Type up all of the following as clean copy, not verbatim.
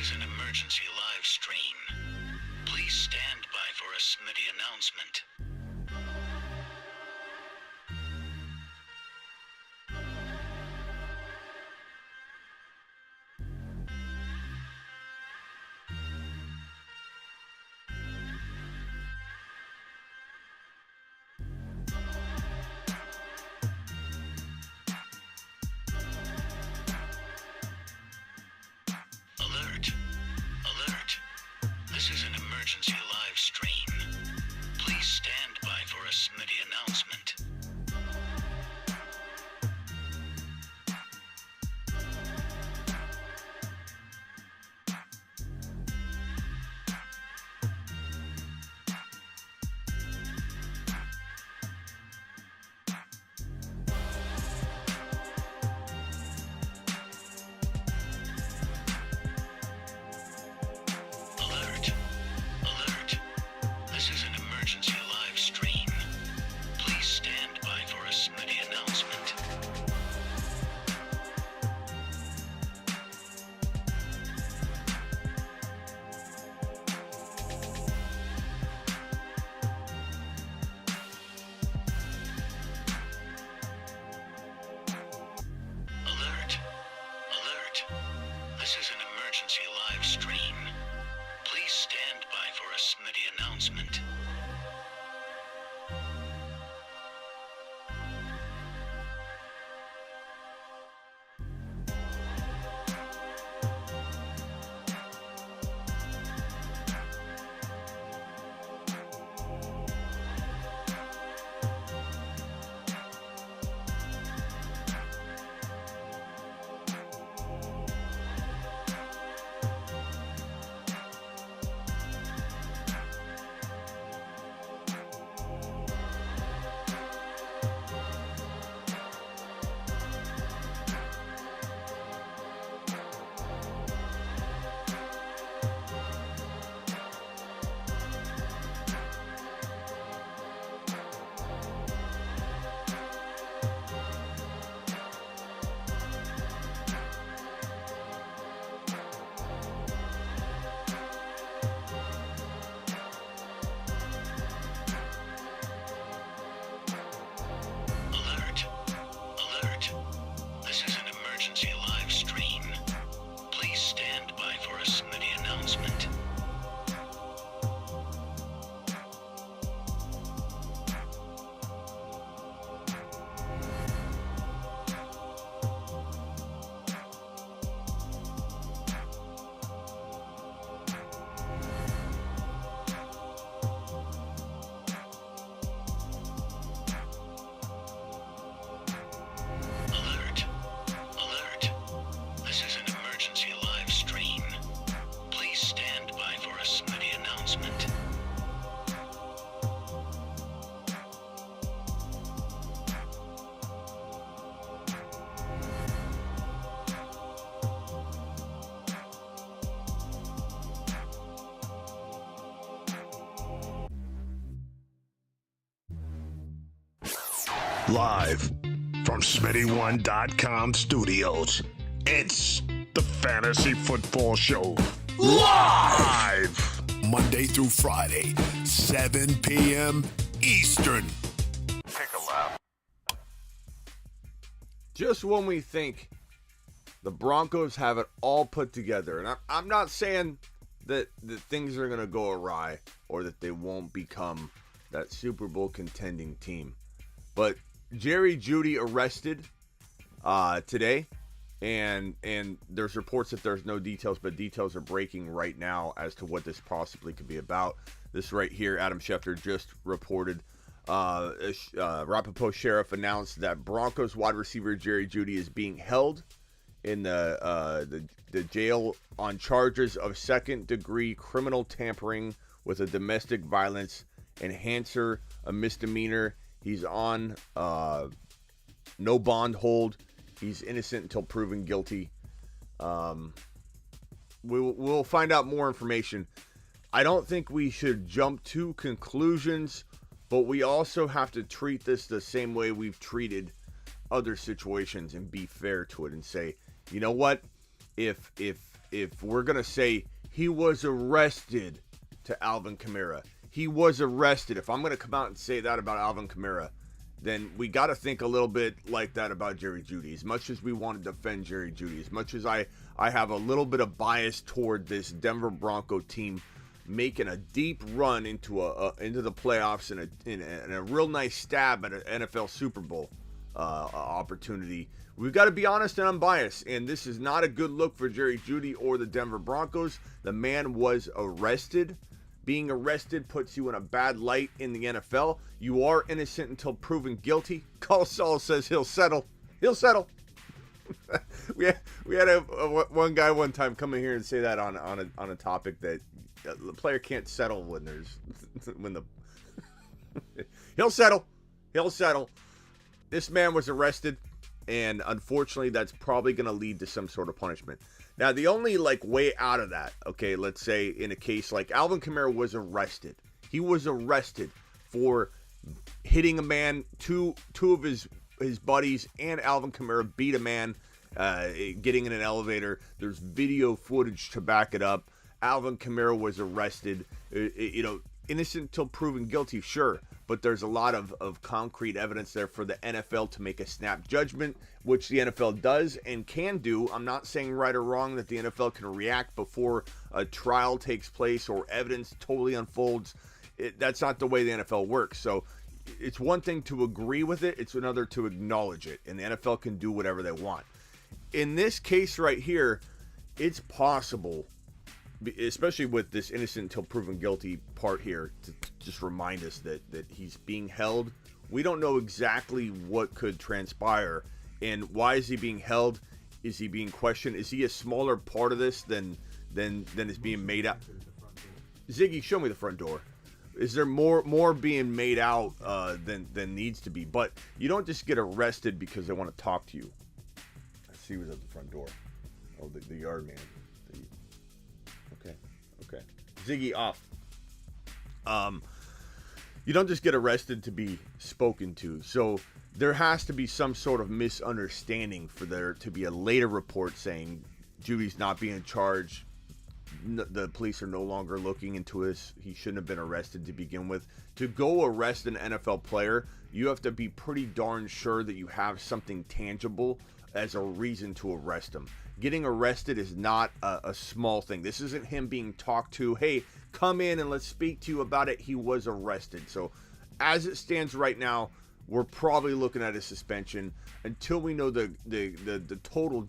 is an emergency live stream. Please stand by for a Smitty announcement. Alert! Alert! This is an emergency live stream. Please stand by for a Smitty announcement. Alert! Alert! This is an emergency live stream. Please stand by for a Smitty announcement. Alert! Alert! This is an emergency live stream. Please stand by for a Smitty announcement. Alert! Alert! This is an emergency live stream. Please stand by for a Smitty announcement. Alert! Alert! This is an emergency live stream. Please stand by for a Smitty announcement. Live from Smitty1.com studios, it's the Fantasy Football Show. Live! Monday through Friday, 7 p.m. Eastern. Take a lap. Just when we think the Broncos have it all put together, and I'm not saying that things are going to go awry or that they won't become that Super Bowl contending team, but Jeudy arrested today, and there's reports that there's no details, but details are breaking right now as to what this possibly could be about. This right here, Adam Schefter just reported. Rappaport Sheriff announced that Broncos wide receiver Jeudy is being held in the jail on charges of second-degree criminal tampering with a domestic violence enhancer, a misdemeanor. He's on no bond hold. He's innocent until proven guilty. We'll find out more information. I don't think we should jump to conclusions, but we also have to treat this the same way we've treated other situations and be fair to it and say, you know what? if we're gonna say he was arrested to Alvin Kamara, he was arrested. If I'm gonna come out and say that about Alvin Kamara, then we got to think a little bit like that about Jerry Jeudy. As much as we want to defend Jerry Jeudy, as much as I have a little bit of bias toward this Denver Bronco team making a deep run into the playoffs and a real nice stab at an NFL Super Bowl opportunity, we've got to be honest and unbiased. And this is not a good look for Jerry Jeudy or the Denver Broncos. The man was arrested. Being arrested puts you in a bad light in the NFL. You are innocent until proven guilty. Carl Saul says he'll settle. He'll settle. we had one guy one time come in here and say that on a topic that the player can't settle when he'll settle. He'll settle. This man was arrested, and unfortunately, that's probably going to lead to some sort of punishment. Now, the only way out of that, okay, let's say in a case like Alvin Kamara was arrested. He was arrested for hitting a man. Two of his buddies and Alvin Kamara beat a man getting in an elevator. There's video footage to back it up. Alvin Kamara was arrested. Innocent until proven guilty, sure. But there's a lot of concrete evidence there for the NFL to make a snap judgment, which the NFL does and can do. I'm not saying right or wrong that the NFL can react before a trial takes place or evidence totally unfolds. That's not the way the NFL works. So it's one thing to agree with it. It's another to acknowledge it. And the NFL can do whatever they want. In this case right here, it's possible, especially with this innocent until proven guilty part here, to just remind us that he's being held. We don't know exactly what could transpire, and why is he being held? Is he being questioned? Is he a smaller part of this than is being made out? Ziggy, show me the front door. Is there more being made out than needs to be? But you don't just get arrested because they want to talk to you. I see who's at the front door. Oh, the yard man. Okay. Ziggy off. You don't just get arrested to be spoken to. So there has to be some sort of misunderstanding for there to be a later report saying Jeudy's not being charged. The police are no longer looking into this. He shouldn't have been arrested to begin with. To go arrest an NFL player, you have to be pretty darn sure that you have something tangible as a reason to arrest him. Getting arrested is not a small thing. This isn't him being talked to. Hey, come in and let's speak to you about it. He was arrested. So as it stands right now, we're probably looking at a suspension until we know the total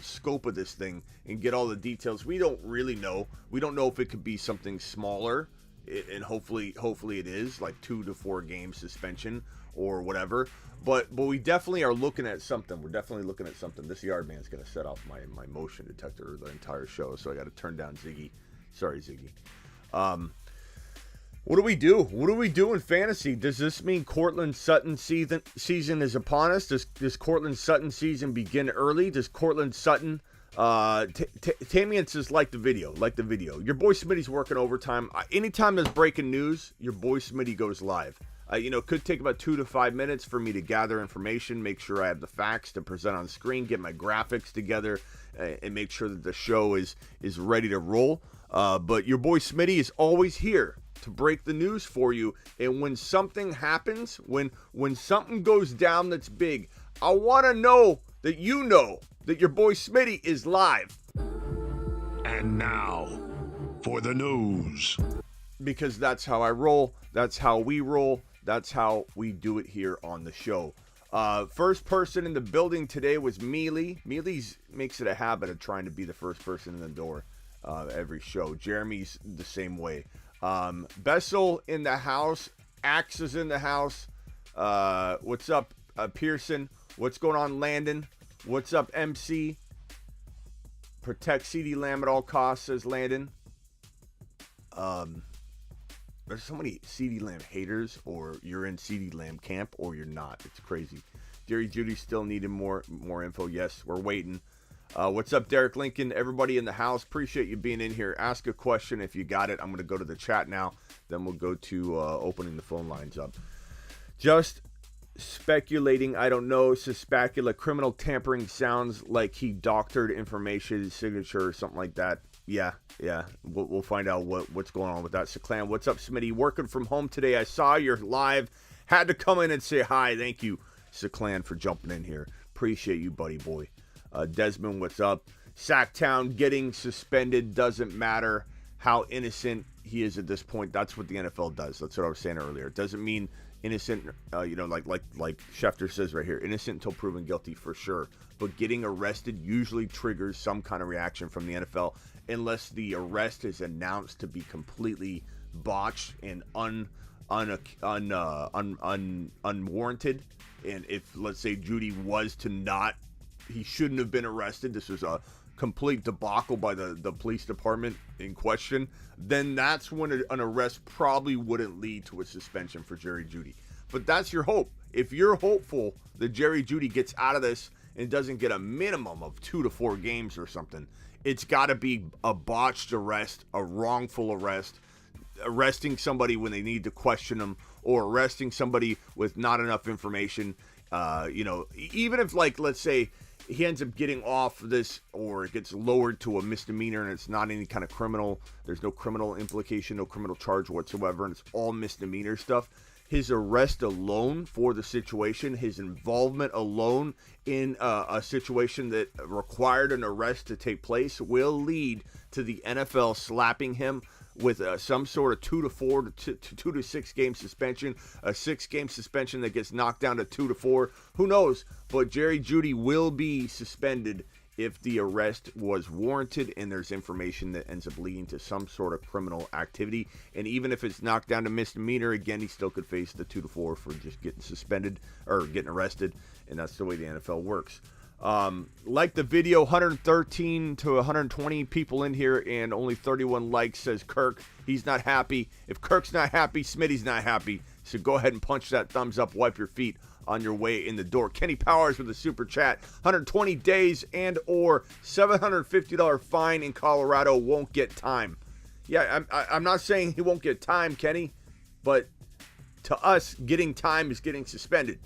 scope of this thing and get all the details. We don't really know. We don't know if it could be something smaller, and hopefully it is like 2 to 4 game suspension or whatever. But we definitely are looking at something. We're definitely looking at something. This yard man's going to set off my motion detector the entire show, so I got to turn down Ziggy. Sorry, Ziggy. What do we do? What do we do in fantasy? Does this mean Courtland Sutton season is upon us? Does Courtland Sutton season begin early? Does Courtland Sutton... Tamian says, like the video. Your boy Smitty's working overtime. Anytime there's breaking news, your boy Smitty goes live. Could take about 2 to 5 minutes for me to gather information, make sure I have the facts to present on screen, get my graphics together, and make sure that the show is ready to roll. But your boy Smitty is always here to break the news for you. And when something happens, when something goes down that's big, I want to know that you know that your boy Smitty is live. And now, for the news. Because that's how I roll. That's how we roll. That's how we do it here on the show. First person in the building today was Mealy. Mealy's makes it a habit of trying to be the first person in the door every show. Jeremy's the same way. Bessel in the house. Axe is in the house. What's up, Pearson? What's going on, Landon? What's up, MC? Protect CeeDee Lamb at all costs, says Landon. There's so many CeeDee Lamb haters, or you're in CeeDee Lamb camp, or you're not. It's crazy. Jerry Jeudy still needed more info. Yes, we're waiting. What's up, Derek Lincoln? Everybody in the house, appreciate you being in here. Ask a question if you got it. I'm going to go to the chat now. Then we'll go to opening the phone lines up. Just speculating, I don't know, suspecula, criminal tampering sounds like he doctored information, signature, or something like that. Yeah. We'll find out what's going on with that. Clan, what's up, Smitty? Working from home today. I saw you're live. Had to come in and say hi. Thank you, Clan, for jumping in here. Appreciate you, buddy boy. Desmond, what's up? Sacktown getting suspended doesn't matter how innocent he is at this point. That's what the NFL does. That's what I was saying earlier. It doesn't mean innocent, like Schefter says right here, innocent until proven guilty for sure. But getting arrested usually triggers some kind of reaction from the NFL, unless the arrest is announced to be completely botched and unwarranted. And if, let's say, Jeudy was to not, he shouldn't have been arrested. This was a complete debacle by the police department in question, then that's when an arrest probably wouldn't lead to a suspension for Jerry Jeudy. But that's your hope. If you're hopeful that Jerry Jeudy gets out of this and doesn't get a minimum of 2 to 4 games or something, it's got to be a botched arrest, a wrongful arrest, arresting somebody when they need to question them, or arresting somebody with not enough information. Even if, like, let's say he ends up getting off this, or it gets lowered to a misdemeanor and it's not any kind of criminal, there's no criminal implication, no criminal charge whatsoever, and it's all misdemeanor stuff. His arrest alone for the situation, his involvement alone in a situation that required an arrest to take place, will lead to the NFL slapping him with some sort of 2 to 4 to 2 to 6 game suspension, a 6-game suspension that gets knocked down to 2 to 4. Who knows? But Jerry Jeudy will be suspended if the arrest was warranted and there's information that ends up leading to some sort of criminal activity. And even if it's knocked down to misdemeanor, again, he still could face the 2 to 4 for just getting suspended or getting arrested. And that's the way the NFL works. Like the video, 113 to 120 people in here and only 31 likes, says Kirk. He's not happy. If Kirk's not happy, Smitty's not happy. So go ahead and punch that thumbs up, wipe your feet on your way in the door. Kenny Powers with a super chat. 120 days and or $750 fine in Colorado, won't get time. Yeah, I'm not saying he won't get time, Kenny, but to us, getting time is getting suspended.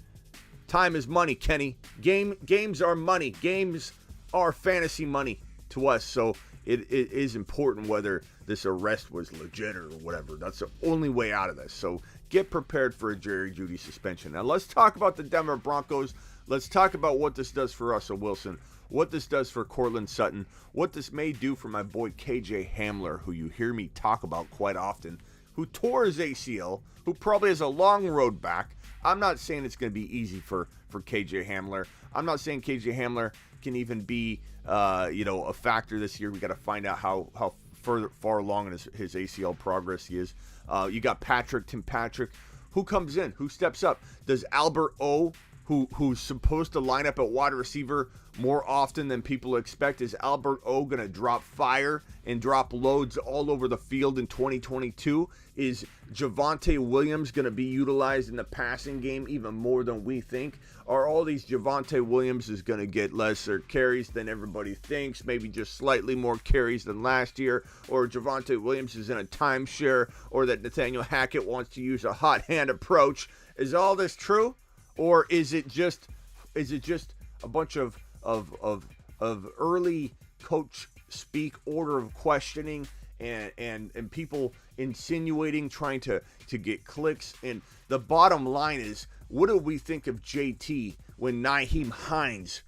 Time is money, Kenny. Games are money. Games are fantasy money to us. So it is important whether this arrest was legit or whatever. That's the only way out of this. So get prepared for a Jerry Jeudy suspension. Now let's talk about the Denver Broncos. Let's talk about what this does for Russell Wilson, what this does for Courtland Sutton, what this may do for my boy KJ Hamler, who you hear me talk about quite often, who tore his ACL, who probably has a long road back. I'm not saying it's going to be easy for KJ Hamler. I'm not saying KJ Hamler can even be, a factor this year. We got to find out how far along in his ACL progress he is. You got Tim Patrick. Who comes in? Who steps up? Does Albert O, who's supposed to line up at wide receiver more often than people expect, is Albert O going to drop fire and drop loads all over the field in 2022? Is Javonte Williams going to be utilized in the passing game even more than we think? Are all these Javonte Williams is going to get lesser carries than everybody thinks, maybe just slightly more carries than last year? Or Javonte Williams is in a timeshare, or that Nathaniel Hackett wants to use a hot hand approach? Is all this true? Or is it just a bunch of early coach speak, order of questioning, and people insinuating, trying to get clicks? And the bottom line is, what do we think of JT when Nyheim Hines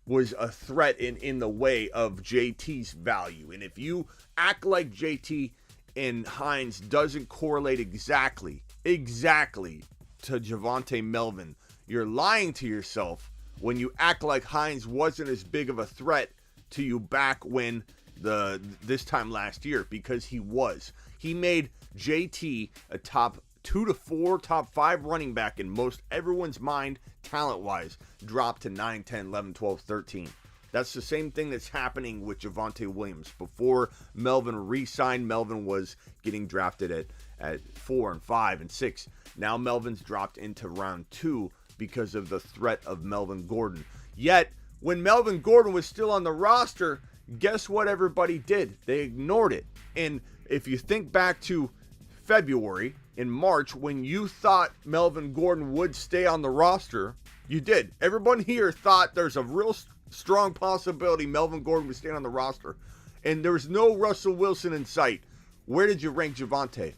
was a threat in the way of JT's value? And if you act like JT and Hines doesn't correlate exactly to Javonte Melvin, you're lying to yourself when you act like Hines wasn't as big of a threat to you back when this time last year, because he was. He made JT a top 2 to 4, top 5 running back in most everyone's mind, talent-wise, dropped to 9, 10, 11, 12, 13. That's the same thing that's happening with Javonte Williams. Before Melvin re-signed, Melvin was getting drafted at 4 and 5 and 6. Now Melvin's dropped into round 2 because of the threat of Melvin Gordon. Yet, when Melvin Gordon was still on the roster, guess what everybody did? They ignored it. And if you think back to February, in March when you thought Melvin Gordon would stay on the roster. You did. Everyone here thought there's a real strong possibility Melvin Gordon would stay on the roster. And there was no Russell Wilson in sight. Where did you rank Javonte?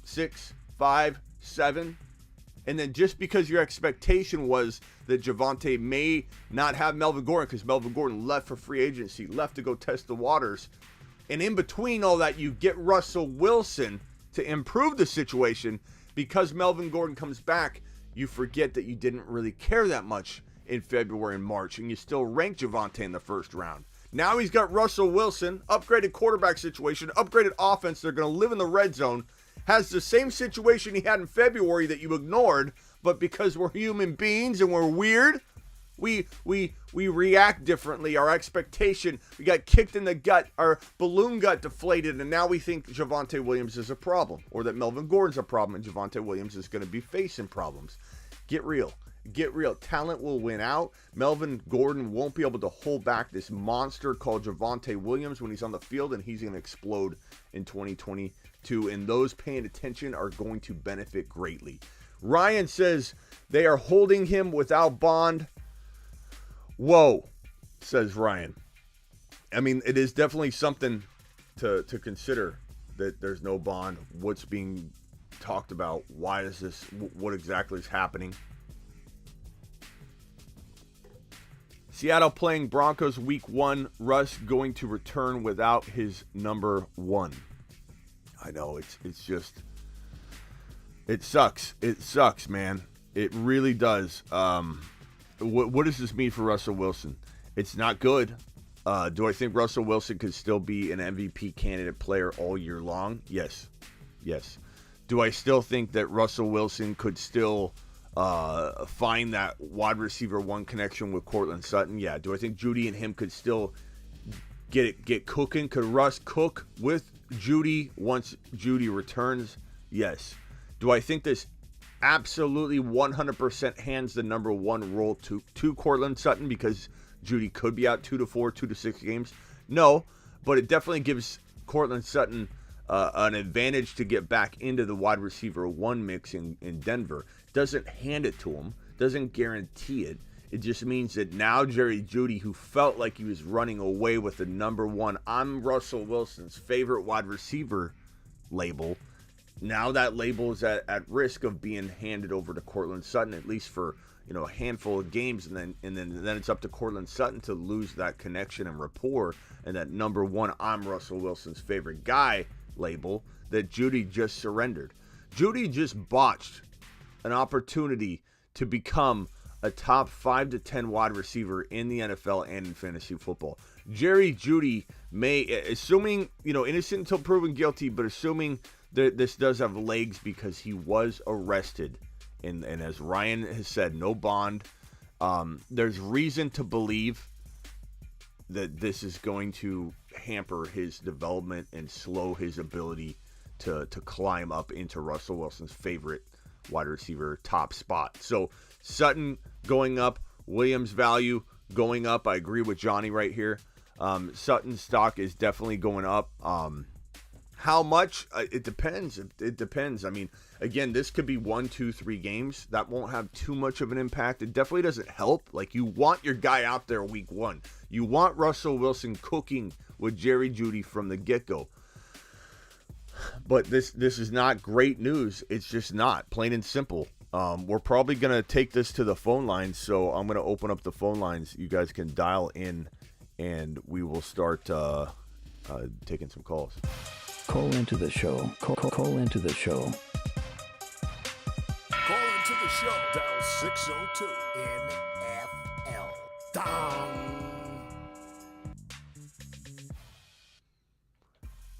6, 5, 7? And then just because your expectation was that Javonte may not have Melvin Gordon because Melvin Gordon left for free agency, left to go test the waters. And in between all that, you get Russell Wilson to improve the situation. Because Melvin Gordon comes back, you forget that you didn't really care that much in February and March, and you still rank Javonte in the first round. Now he's got Russell Wilson, upgraded quarterback situation, upgraded offense. They're going to live in the red zone. Has the same situation he had in February that you ignored, but because we're human beings and we're weird, we react differently. Our expectation, we got kicked in the gut, our balloon got deflated, and now we think Javonte Williams is a problem, or that Melvin Gordon's a problem, and Javonte Williams is going to be facing problems. Get real. Get real. Talent will win out. Melvin Gordon won't be able to hold back this monster called Javonte Williams when he's on the field, and he's going to explode in 2022, and those paying attention are going to benefit greatly. Ryan says they are holding him without bond. Whoa, says Ryan. I mean, it is definitely something to consider that there's no bond. What's being talked about? Why is this? What exactly is happening? Seattle playing Broncos week 1. Russ going to return without his number 1. I know, it's just, it sucks. It sucks, man. It really does. What does this mean for Russell Wilson? It's not good. Do I think Russell Wilson could still be an MVP candidate player all year long? Yes. Yes. Do I still think that Russell Wilson could still find that wide receiver 1 connection with Courtland Sutton? Yeah. Do I think Jeudy and him could still get cooking? Could Russ cook with Jeudy once Jeudy returns? Yes. Do I think this absolutely 100% hands the number 1 role to Courtland Sutton because Jeudy could be out 2 to 4, 2 to 6 games? No, but it definitely gives Courtland Sutton an advantage to get back into the wide receiver 1 mix in Denver. Doesn't hand it to him, doesn't guarantee it. It just means that now Jerry Jeudy, who felt like he was running away with the number 1, I'm Russell Wilson's favorite wide receiver label, now that label is at risk of being handed over to Courtland Sutton, at least for a handful of games, and then it's up to Courtland Sutton to lose that connection and rapport and that number 1, I'm Russell Wilson's favorite guy label that Jeudy just surrendered. Jeudy just botched an opportunity to become a top 5 to 10 wide receiver in the NFL and in fantasy football. Jerry Jeudy assuming, innocent until proven guilty, but assuming that this does have legs because he was arrested. And as Ryan has said, no bond. There's reason to believe that this is going to hamper his development and slow his ability to climb up into Russell Wilson's favorite wide receiver top spot. So Sutton going up, Williams value going up. I agree with Johnny right here. Sutton's stock is definitely going up. How much? It depends. It depends. I mean, again, this could be 1, 2, 3 games. That won't have too much of an impact. It definitely doesn't help. Like, you want your guy out there week 1. You want Russell Wilson cooking with Jerry Jeudy from the get-go. But this is not great news. It's just not, plain and simple. We're probably going to take this to the phone lines, so I'm going to open up the phone lines. You guys can dial in, and we will start taking some calls. Call into the show. Call into the show. Call into the show. Dial 602 NFL. Dong.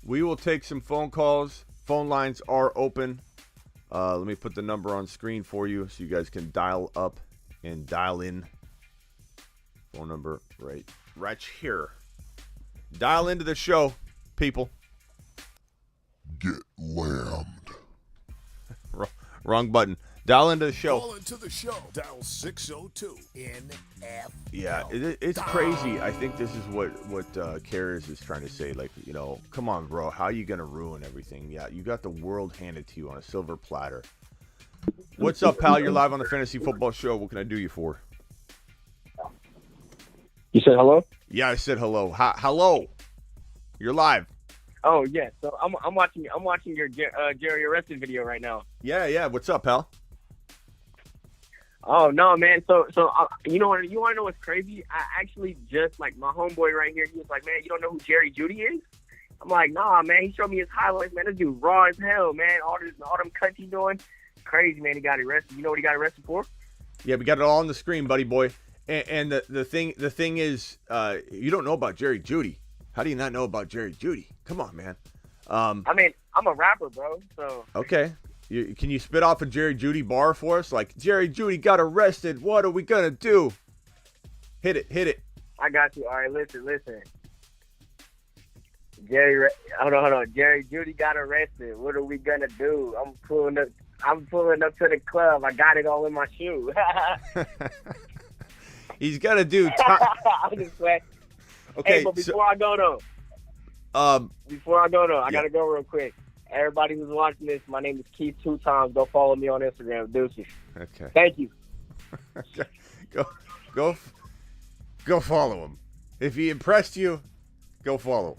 We will take some phone calls. Phone lines are open. Let me put the number on screen for you so you guys can dial up and dial in. Phone number right here. Dial into the show, people. Get lammed. Wrong button. Dial into the show. Call into the show. Dial 602 NFL. Yeah, it's crazy. I think this is what Karras is trying to say. Like, come on, bro. How are you going to ruin everything? Yeah, you got the world handed to you on a silver platter. What's up, pal? You're live on the Fantasy Football Show. What can I do you for? You said hello? Yeah, I said hello. Hello. You're live. Oh yeah. So I'm watching your Jerry arrested video right now. Yeah. What's up, pal? Oh no, man. So you want to know what's crazy? I actually just like my homeboy right here. He was like, man, you don't know who Jeudy is? I'm like, nah, man. He showed me his highlights, man. This dude raw as hell, man. All them cuts he doing, crazy, man. He got arrested. You know what he got arrested for? Yeah, we got it all on the screen, buddy boy. And the thing is, you don't know about Jeudy. How do you not know about Jeudy? Come on, man. I mean, I'm a rapper, bro. So okay, can you spit off a Jeudy bar for us? Like, Jeudy got arrested. What are we gonna do? Hit it. I got you. All right, listen. Hold on. Jeudy got arrested. What are we gonna do? I'm pulling up to the club. I got it all in my shoe. He's got to do. I'm just playing. Okay, hey, but before I go though, I gotta go real quick. Everybody who's watching this, my name is Keith 2 times. Go follow me on Instagram, Deuces. Okay. Thank you. Okay. Go follow him. If he impressed you, go follow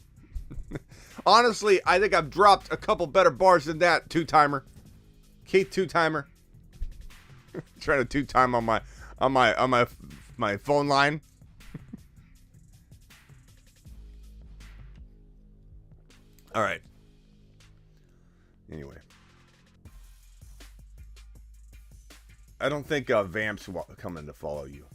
him. Honestly, I think I've dropped a couple better bars than that. 2-timer, Keith 2-timer. Trying to 2-time on my phone line. All right. Anyway, I don't think Vamp's coming to follow you.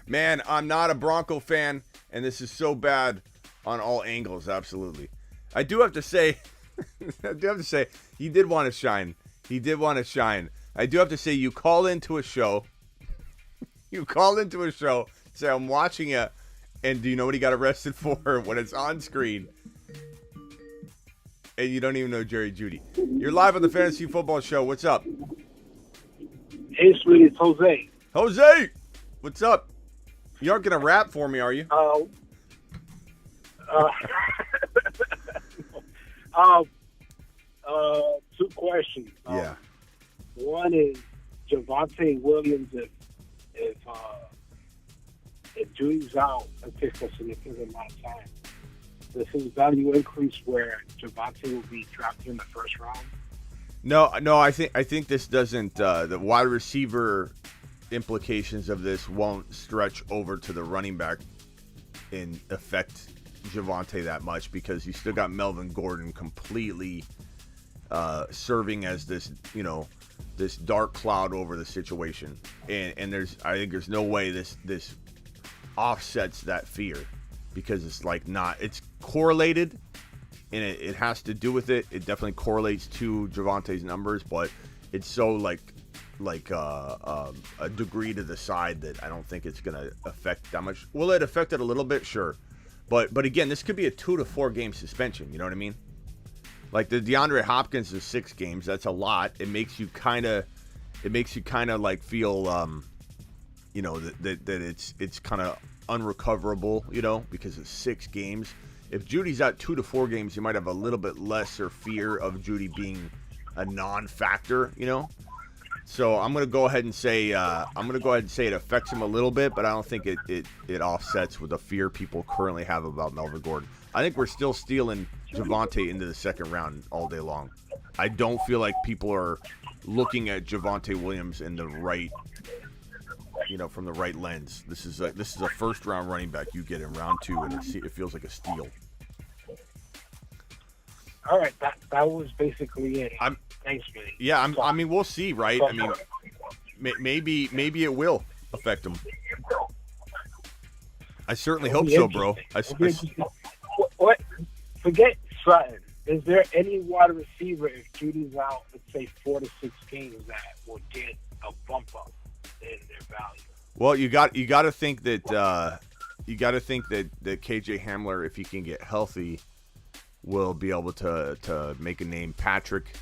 Man, I'm not a Bronco fan, and this is so bad on all angles. Absolutely. I do have to say, he did want to shine. I do have to say, you call into a show. Say, I'm watching it, and do you know what he got arrested for when it's on screen? And you don't even know Jeudy. You're live on the Fantasy Football Show. What's up? Hey, sweetie, it's Jose. Jose! What's up? You aren't going to rap for me, are you? Two questions. Yeah. One is Javonte Williams. If Jeudy's out, it takes a significant amount of time. Does his value increase where Javonte will be drafted in the first round? No. I think this doesn't. The wide receiver implications of this won't stretch over to the running back and affect Javonte that much, because you still got Melvin Gordon completely serving as this, this dark cloud over the situation, and I think there's no way this offsets that fear, because it's it's correlated, and it has to do with it. It definitely correlates to Javonte's numbers, but it's so a degree to the side that I don't think it's gonna affect that much. Will it affect it a little bit? Sure, but again, this could be a 2 to 4 game suspension. You know what I mean? Like the DeAndre Hopkins is 6 games. That's a lot. It makes you kind of like feel, that it's kind of unrecoverable, because it's 6 games. If Jeudy's at 2 to 4 games, you might have a little bit lesser fear of Jeudy being a non-factor, So I'm gonna go ahead and say it affects him a little bit, but I don't think it offsets with the fear people currently have about Melvin Gordon. I think we're still stealing Javonte into the second round all day long. I don't feel like people are looking at Javonte Williams in the right, from the right lens. This is a first round running back you get in round 2, and it feels like a steal. All right, that was basically it. Thanks, man. Yeah, I mean, we'll see, right? I mean, maybe it will affect him. I certainly hope so, bro. What? Forget Sutton. Is there any wide receiver, if Jeudy's out, let's say 4 to 6 games, that will get a bump up in their value? Well, you got to think that KJ Hamler, if he can get healthy, will be able to make a name. Patrick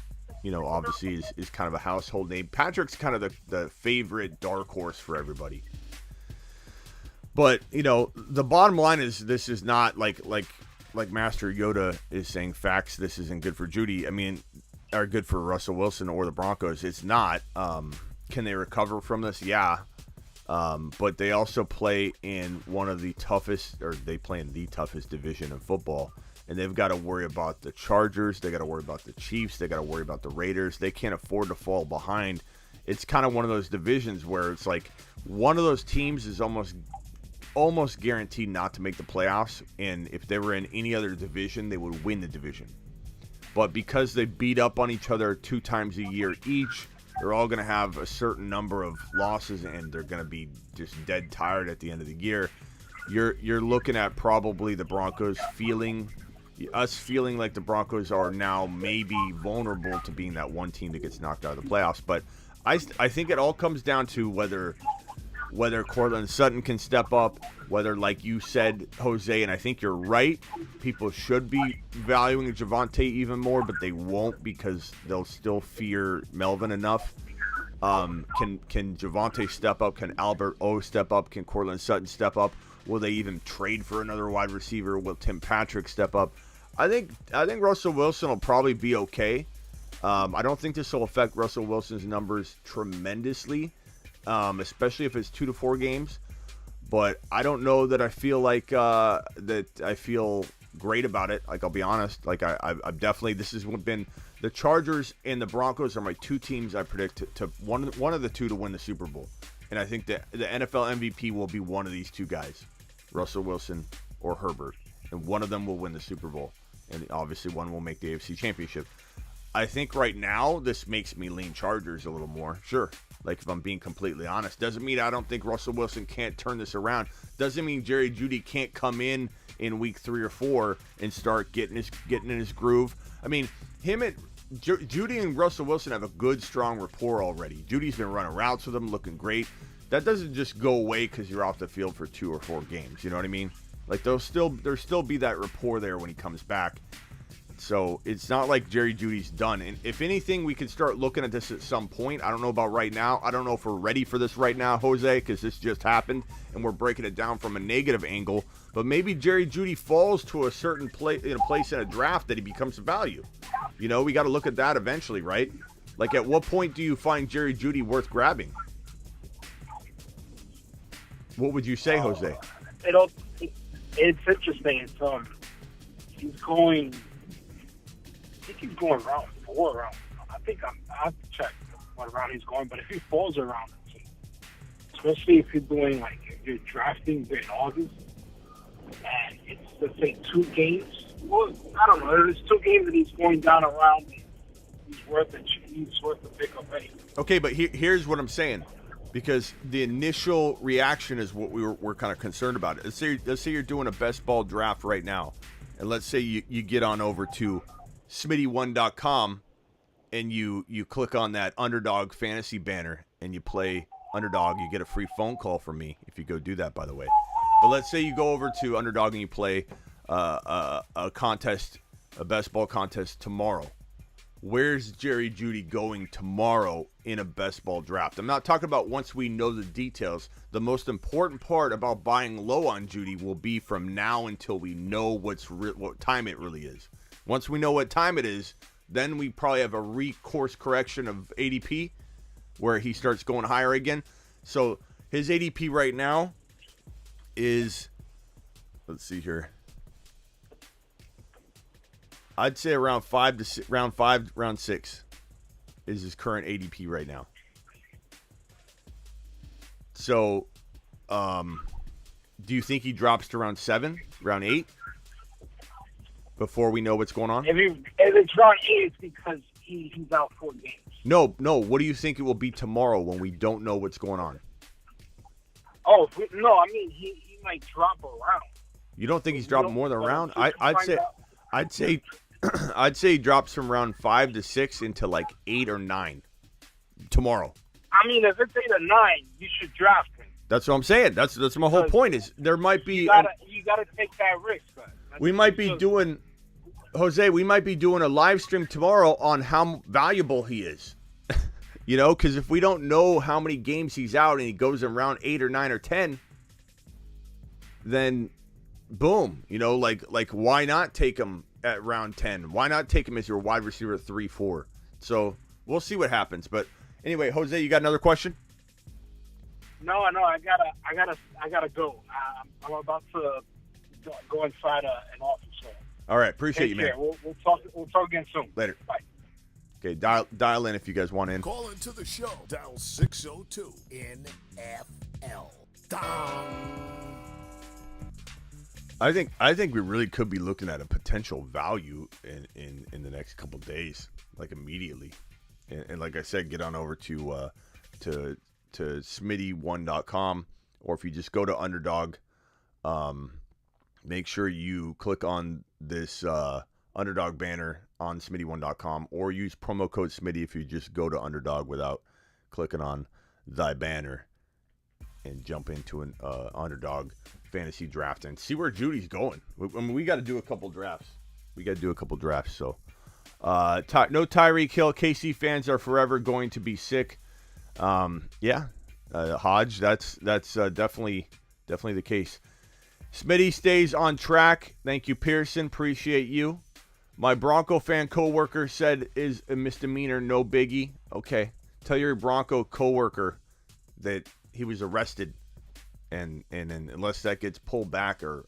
obviously is kind of a household name. Patrick's kind of the favorite dark horse for everybody. But, the bottom line is this is not like Master Yoda is saying facts. This isn't good for Jeudy. I mean, are good for Russell Wilson or the Broncos. It's not. Can they recover from this? Yeah. But they also play in one of the toughest, or they play in the toughest division of football. And they've got to worry about the Chargers. They got to worry about the Chiefs. They got to worry about the Raiders. They can't afford to fall behind. It's kind of one of those divisions where it's like one of those teams is almost guaranteed not to make the playoffs. And if they were in any other division, they would win the division. But because they beat up on each other 2 times a year each, they're all going to have a certain number of losses, and they're going to be just dead tired at the end of the year. You're looking at probably the Broncos feeling like the Broncos are now maybe vulnerable to being that one team that gets knocked out of the playoffs. But I think it all comes down to whether Courtland Sutton can step up, whether, like you said, Jose, and I think you're right, people should be valuing Javonte even more, but they won't because they'll still fear Melvin enough. Can Javonte step up? Can Albert O step up? Can Courtland Sutton step up? Will they even trade for another wide receiver? Will Tim Patrick step up? I think Russell Wilson will probably be okay. I don't think this will affect Russell Wilson's numbers tremendously, especially if it's 2 to 4 games. But I don't know that I feel like that I feel great about it. Like, I'll be honest. Like, I've definitely, this has been the Chargers and the Broncos are my 2 teams I predict to one of the 2 to win the Super Bowl. And I think that the NFL MVP will be one of these 2 guys, Russell Wilson or Herbert. And one of them will win the Super Bowl. And obviously one will make the AFC Championship. I think right now this makes me lean Chargers a little more. Sure. Like, if I'm being completely honest. Doesn't mean I don't think Russell Wilson can't turn this around. Doesn't mean Jerry Jeudy can't come in week 3 or 4 and start getting in his groove. I mean, Jeudy and Russell Wilson have a good, strong rapport already. Judy's been running routes with him, looking great. That doesn't just go away because you're off the field for 2 or 4 games. You know what I mean? Like, there'll still be that rapport there when he comes back. So it's not like Jerry Jeudy's done. And if anything, we could start looking at this at some point. I don't know about right now. I don't know if we're ready for this right now, Jose, because this just happened and we're breaking it down from a negative angle. But maybe Jerry Jeudy falls to a certain place in a draft that he becomes a value. We got to look at that eventually, right? Like, at what point do you find Jerry Jeudy worth grabbing? What would you say, Jose? It's interesting. He's going round 4. I think I have to check what round he's going. But if he falls around, especially if you're doing, like, if you're drafting in August, and it's, let's say, 2 games. Well, I don't know. There's 2 games that he's going down around. He's worth a pick up anyway. Okay, but here's what I'm saying. Because the initial reaction is what we're kind of concerned about. Let's say you're doing a best ball draft right now, and let's say you get on over to Smitty1.com and you click on that Underdog fantasy banner and you play Underdog. You get a free phone call from me if you go do that, by the way. But let's say you go over to Underdog and you play a contest, a best ball contest tomorrow. Where's Jerry Jeudy going tomorrow in a best ball draft? I'm not talking about once we know the details. The most important part about buying low on Jeudy will be from now until we know what time it really is. Once we know what time it is, then we probably have a recourse correction of ADP where he starts going higher again. So his ADP right now is, let's see here. I'd say around round 6 is his current ADP right now. So, do you think he drops to round 7, round 8, before we know what's going on? If it's round 8, it's because he's out 4 games. No. What do you think it will be tomorrow when we don't know what's going on? Oh, no, I mean, he might drop around. You don't think he's dropping more than a round? I'd say he drops from round 5 to 6 into like 8 or 9 tomorrow. I mean, if it's 8 or 9, you should draft him. That's what I'm saying. That's my whole point. Is there might be you gotta take that risk. Man. We might be doing Jose, we might be doing a live stream tomorrow on how valuable he is. Because if we don't know how many games he's out and he goes in round 8 or 9 or 10, then boom, like why not take him at round 10? Why not take him as your wide receiver 3-4? So we'll see what happens. But anyway, Jose, you got another question? No, I gotta go. I'm about to go inside an office. So. All right, appreciate you, man. We'll talk again soon. Later. Bye. Okay, dial in if you guys want in. Call into the show. Dial 602 NFL. Dong. I think we really could be looking at a potential value in the next couple days, like immediately. And like I said, get on over to Smitty1.com, or if you just go to Underdog, make sure you click on this Underdog banner on Smitty1.com, or use promo code Smitty if you just go to Underdog without clicking on thy banner, and jump into an Underdog fantasy draft and see where Jeudy's going. I mean, we got to do a couple drafts. So no Tyreek Hill. KC fans are forever going to be sick. Hodge, that's definitely the case. Smitty stays on track. Thank you, Pearson. Appreciate you. My Bronco fan coworker said is a misdemeanor, no biggie. Okay, tell your Bronco coworker that he was arrested, and unless that gets pulled back or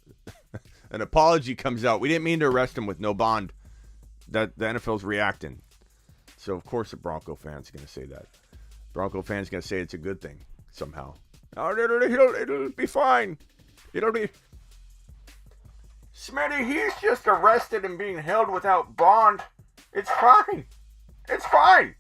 an apology comes out, we didn't mean to arrest him with no bond. That the NFL's reacting. So of course the Bronco fan's gonna say that. Bronco fan's gonna say it's a good thing somehow. Oh, it'll be fine. It'll be. Smitty, he's just arrested and being held without bond. It's fine. It's fine.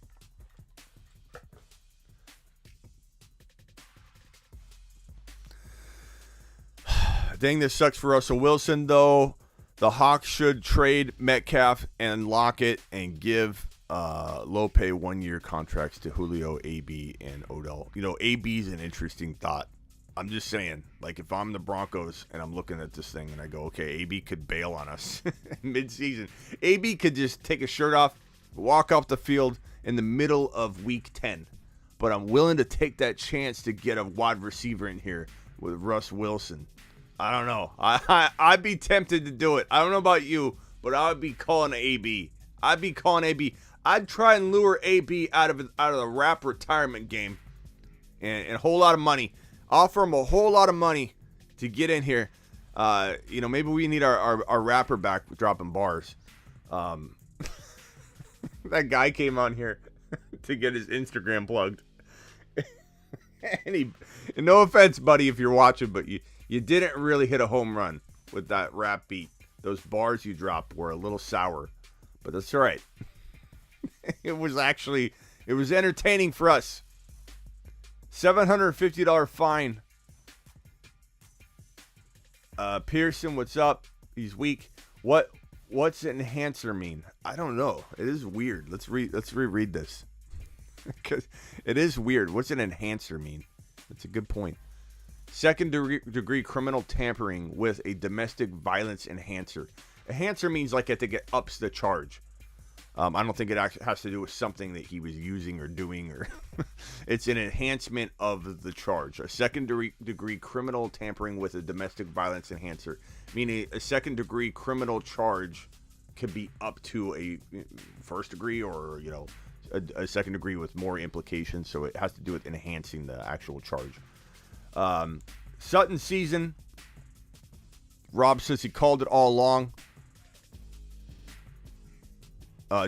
Dang, this sucks for Russell Wilson, though. The Hawks should trade Metcalf and Lockett and give low-pay one-year contracts to Julio, AB, and Odell. AB's an interesting thought. I'm just saying, like, if I'm the Broncos and I'm looking at this thing and I go, okay, AB could bail on us mid-season. AB could just take his shirt off, walk off the field in the middle of week 10. But I'm willing to take that chance to get a wide receiver in here with Russ Wilson. I don't know. I'd be tempted to do it. I don't know about you, but I would be calling AB. I'd try and lure AB out of the rap retirement game and a whole lot of money. Offer him a whole lot of money to get in here. Maybe we need our rapper back dropping bars. That guy came on here to get his Instagram plugged. and no offense, buddy, if you're watching, but you didn't really hit a home run with that rap beat. Those bars you dropped were a little sour, but that's all right. It was entertaining for us. $750 fine. Pearson, what's up? He's weak. What's enhancer mean? I don't know. It is weird. Let's reread this. Because it is weird. What's an enhancer mean? That's a good point. Second degree criminal tampering with a domestic violence enhancer. Enhancer means like I think it ups the charge. I don't think it actually has to do with something that he was using or doing, or it's an enhancement of the charge. A second degree criminal tampering with a domestic violence enhancer, meaning a second degree criminal charge could be up to a first degree or a second degree with more implications. So it has to do with enhancing the actual charge. Sutton season. Rob says he called it all along.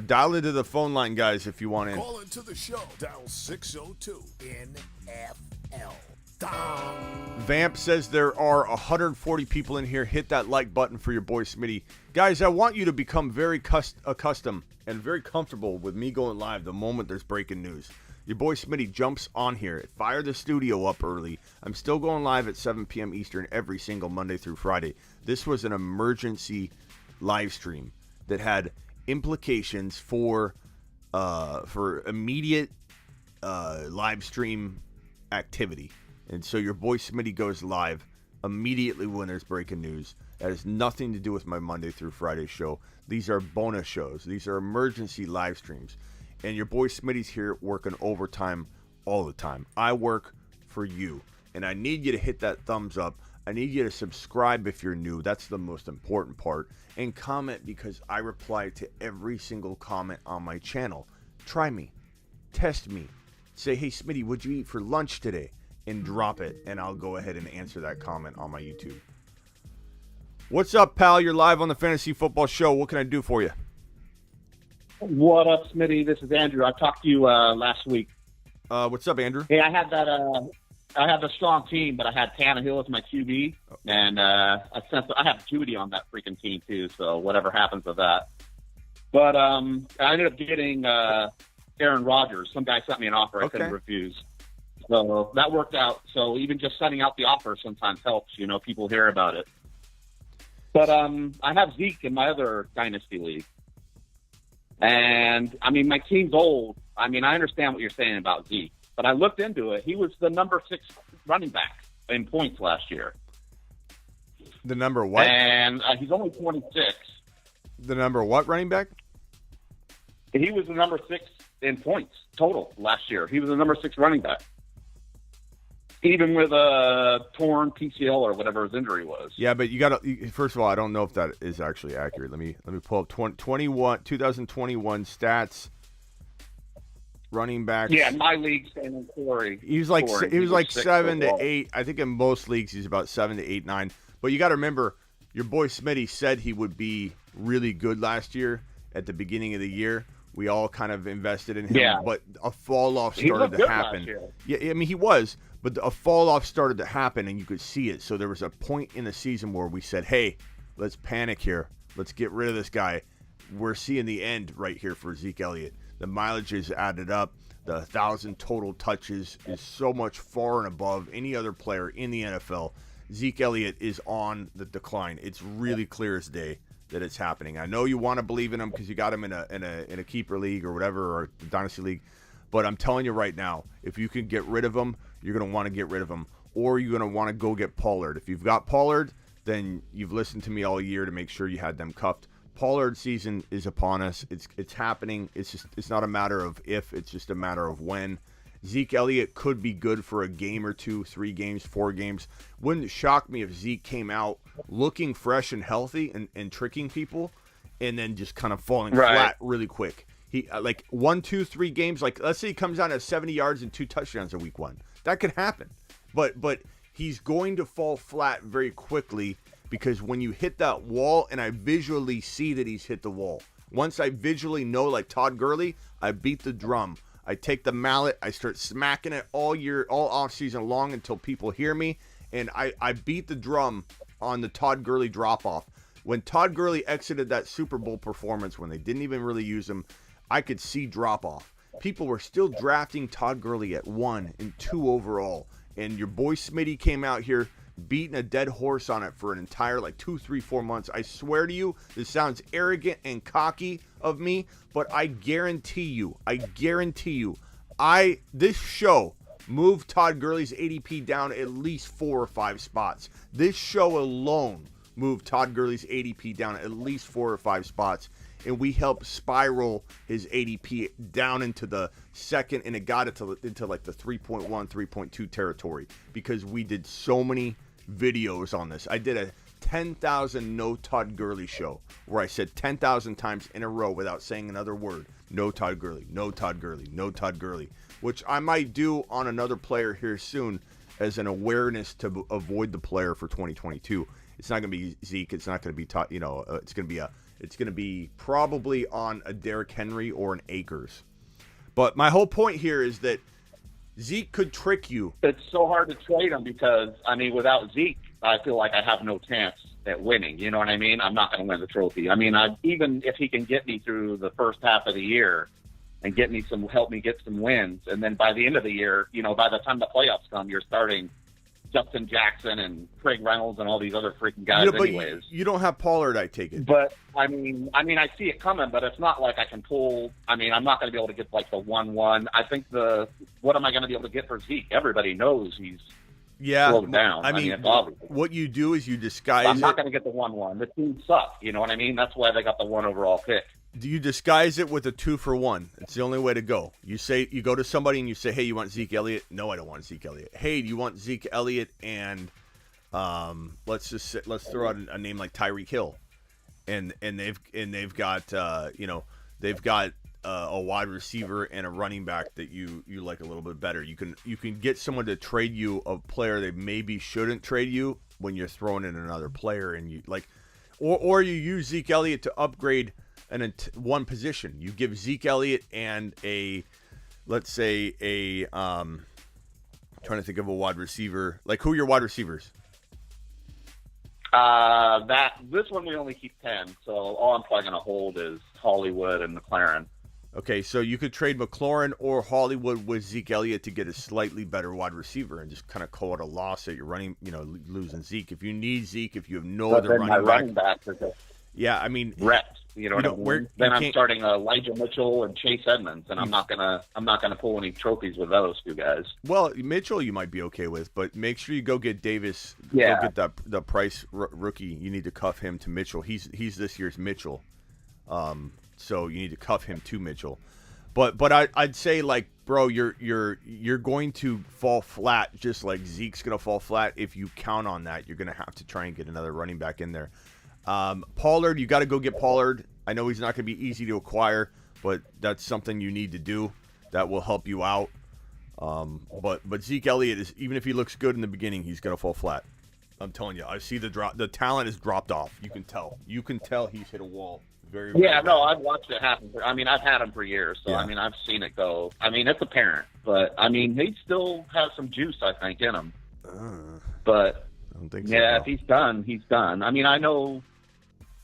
Dial into the phone line, guys, if you want in. Call into the show. Dial 602 NFL. Dong. Vamp says there are 140 people in here. Hit that like button for your boy Smitty. Guys, I want you to become very accustomed and very comfortable with me going live the moment there's breaking news. Your boy Smitty jumps on here. Fire the studio up early. I'm still going live at 7 p.m. Eastern every single Monday through Friday. This was an emergency live stream that had implications for immediate live stream activity. And so your boy Smitty goes live immediately when there's breaking news. That has nothing to do with my Monday through Friday show. These are bonus shows. These are emergency live streams. And your boy Smitty's here working overtime all the time. I work for you. And I need you to hit that thumbs up. I need you to subscribe if you're new. That's the most important part. And comment, because I reply to every single comment on my channel. Try me. Test me. Say, hey, Smitty, what'd you eat for lunch today? And drop it, and I'll go ahead and answer that comment on my YouTube. What's up, pal? You're live on the Fantasy Football Show. What can I do for you? What up, Smitty? This is Andrew. I talked to you last week. What's up, Andrew? Hey, I had that. I have a strong team, but I had Tannehill as my QB, and I have Jeudy on that freaking team too. So whatever happens with that. But I ended up getting Aaron Rodgers. Some guy sent me an offer I couldn't refuse. So that worked out. So even just sending out the offer sometimes helps. You know, people hear about it. But I have Zeke in my other dynasty league. And, I mean, my team's old. I mean, I understand what you're saying about Zeke. But I looked into it. He was the number 6 running back in points last year. The number what? And he's only 26. The number what running back? He was the number 6 in points total last year. He was the number 6 running back. Even with a torn PCL or whatever his injury was. Yeah, but you got to. First of all, I don't know if that is actually accurate. Let me pull up 2021 stats. Running backs. Yeah, my league, Stan Corey. He was like 7 to overall. 8. I think in most leagues he's about 7 to 8, 9. But you got to remember, your boy Smitty said he would be really good last year at the beginning of the year. We all kind of invested in him, but a fall off started to happen. Yeah, I mean he was, but a fall off started to happen, and you could see it. So there was a point in the season where we said, "Hey, let's panic here. Let's get rid of this guy." We're seeing the end right here for Zeke Elliott. The mileage is added up. The 1,000 total touches is so much far and above any other player in the NFL. Zeke Elliott is on the decline. It's really clear as day that it's happening. I know you want to believe in him because you got him in a keeper league or whatever, or a dynasty league. But I'm telling you right now, if you can get rid of him, you're going to want to get rid of him, or you're going to want to go get Pollard. If you've got Pollard, then you've listened to me all year to make sure you had them cuffed. Pollard season is upon us. It's happening. It's not a matter of if, it's just a matter of when. Zeke Elliott could be good for a game or two, 3 games, 4 games. Wouldn't shock me if Zeke came out looking fresh and healthy and tricking people, and then just kind of falling flat really quick. He like 1, 2, 3 games. Like let's say he comes out at 70 yards and 2 touchdowns in week 1. That could happen, but he's going to fall flat very quickly. Because when you hit that wall, and I visually see that he's hit the wall. Once I visually know, like Todd Gurley, I beat the drum. I take the mallet, I start smacking it all year, all off season long until people hear me. And I beat the drum on the Todd Gurley drop-off. When Todd Gurley exited that Super Bowl performance, when they didn't even really use him, I could see drop-off. People were still drafting Todd Gurley at 1 and 2 overall. And your boy Smitty came out here beating a dead horse on it for an entire 2, 3, 4 months. I swear to you, this sounds arrogant and cocky of me, but I guarantee you, this show moved Todd Gurley's ADP down at least 4 or 5 spots. This show alone moved Todd Gurley's ADP down at least 4 or 5 spots, and we helped spiral his ADP down into the second, and it got it into like the 3.1, 3.2 territory because we did so many videos on this. I did a 10,000 no Todd Gurley show where I said 10,000 times in a row without saying another word, no Todd Gurley, no Todd Gurley, no Todd Gurley, which I might do on another player here soon as an awareness to avoid the player for 2022. It's not going to be Zeke. It's not going to be Todd. It's going to be probably on a Derrick Henry or an Akers. But my whole point here is that Zeke could trick you. It's so hard to trade him because, I mean, without Zeke, I feel like I have no chance at winning. You know what I mean? I'm not going to win the trophy. I mean, even if he can get me through the first half of the year and help me get some wins, and then by the end of the year, by the time the playoffs come, you're starting Justin Jackson and Craig Reynolds and all these other freaking guys anyways. You don't have Pollard, I take it. But, I mean, I see it coming, but it's not like I can pull. I mean, I'm not going to be able to get, the 1-1. I think what am I going to be able to get for Zeke? Everybody knows he's slow down. I mean, it's obvious. what you do is you disguise I'm not it. going to get the 1-1. The team sucks. You know what I mean? That's why they got the 1 overall pick. Do you disguise it with a 2-for-1? It's the only way to go. You go to somebody and you say, "Hey, you want Zeke Elliott?" "No, I don't want Zeke Elliott." "Hey, do you want Zeke Elliott and let's throw out a name like Tyreek Hill," and they've got they've got a wide receiver and a running back that you like a little bit better. You can get someone to trade you a player they maybe shouldn't trade you when you're throwing in another player, and you like, or you use Zeke Elliott to upgrade one position. You give Zeke Elliott and let's say trying to think of a wide receiver. Like, who are your wide receivers? This one we only keep 10, so all I'm probably going to hold is Hollywood and McLaren. Okay, so you could trade McLaurin or Hollywood with Zeke Elliott to get a slightly better wide receiver and just kind of call it a loss that you're running, losing Zeke. If you need Zeke, if you have no other running back, yeah, I mean, reps. You know what I mean? Then I'm starting Elijah Mitchell and Chase Edmonds, and I'm not gonna pull any trophies with those two guys. Well, Mitchell you might be okay with, but make sure you go get Davis. Yeah. Go get the Price rookie. You need to cuff him to Mitchell. He's this year's Mitchell. So you need to cuff him to Mitchell. But I'd say, like, bro, you're going to fall flat, just like Zeke's gonna fall flat. If you count on that, you're gonna have to try and get another running back in there. Pollard, you got to go get Pollard. I know he's not going to be easy to acquire, but that's something you need to do. That will help you out. But Zeke Elliott is, even if he looks good in the beginning, he's going to fall flat. I'm telling you, I see the drop. The talent has dropped off. You can tell. He's hit a wall. Very, very bad. No, I've watched it happen. I've had him for years, so yeah. I've seen it go. It's apparent, but he still has some juice, I think, in him. But I don't think so. Yeah, if he's done, he's done. I know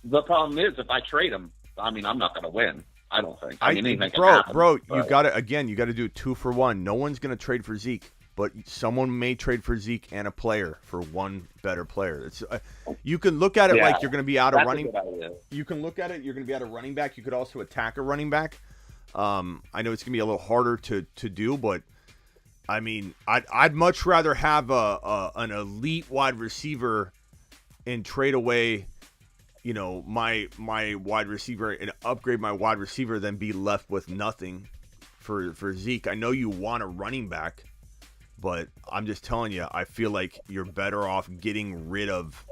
the problem is if I trade him, I'm not going to win. I don't think. Anything can happen, bro, you got to do a 2-for-1. No one's going to trade for Zeke, but someone may trade for Zeke and a player for one better player. It's you can look at it like you're going to be out of running. You can look at it. You're going to be out of running back. You could also attack a running back. I know it's going to be a little harder to do, but I'd much rather have an elite wide receiver and trade away, my wide receiver and upgrade my wide receiver than be left with nothing for Zeke. I know you want a running back, but I'm just telling you, I feel like you're better off getting rid of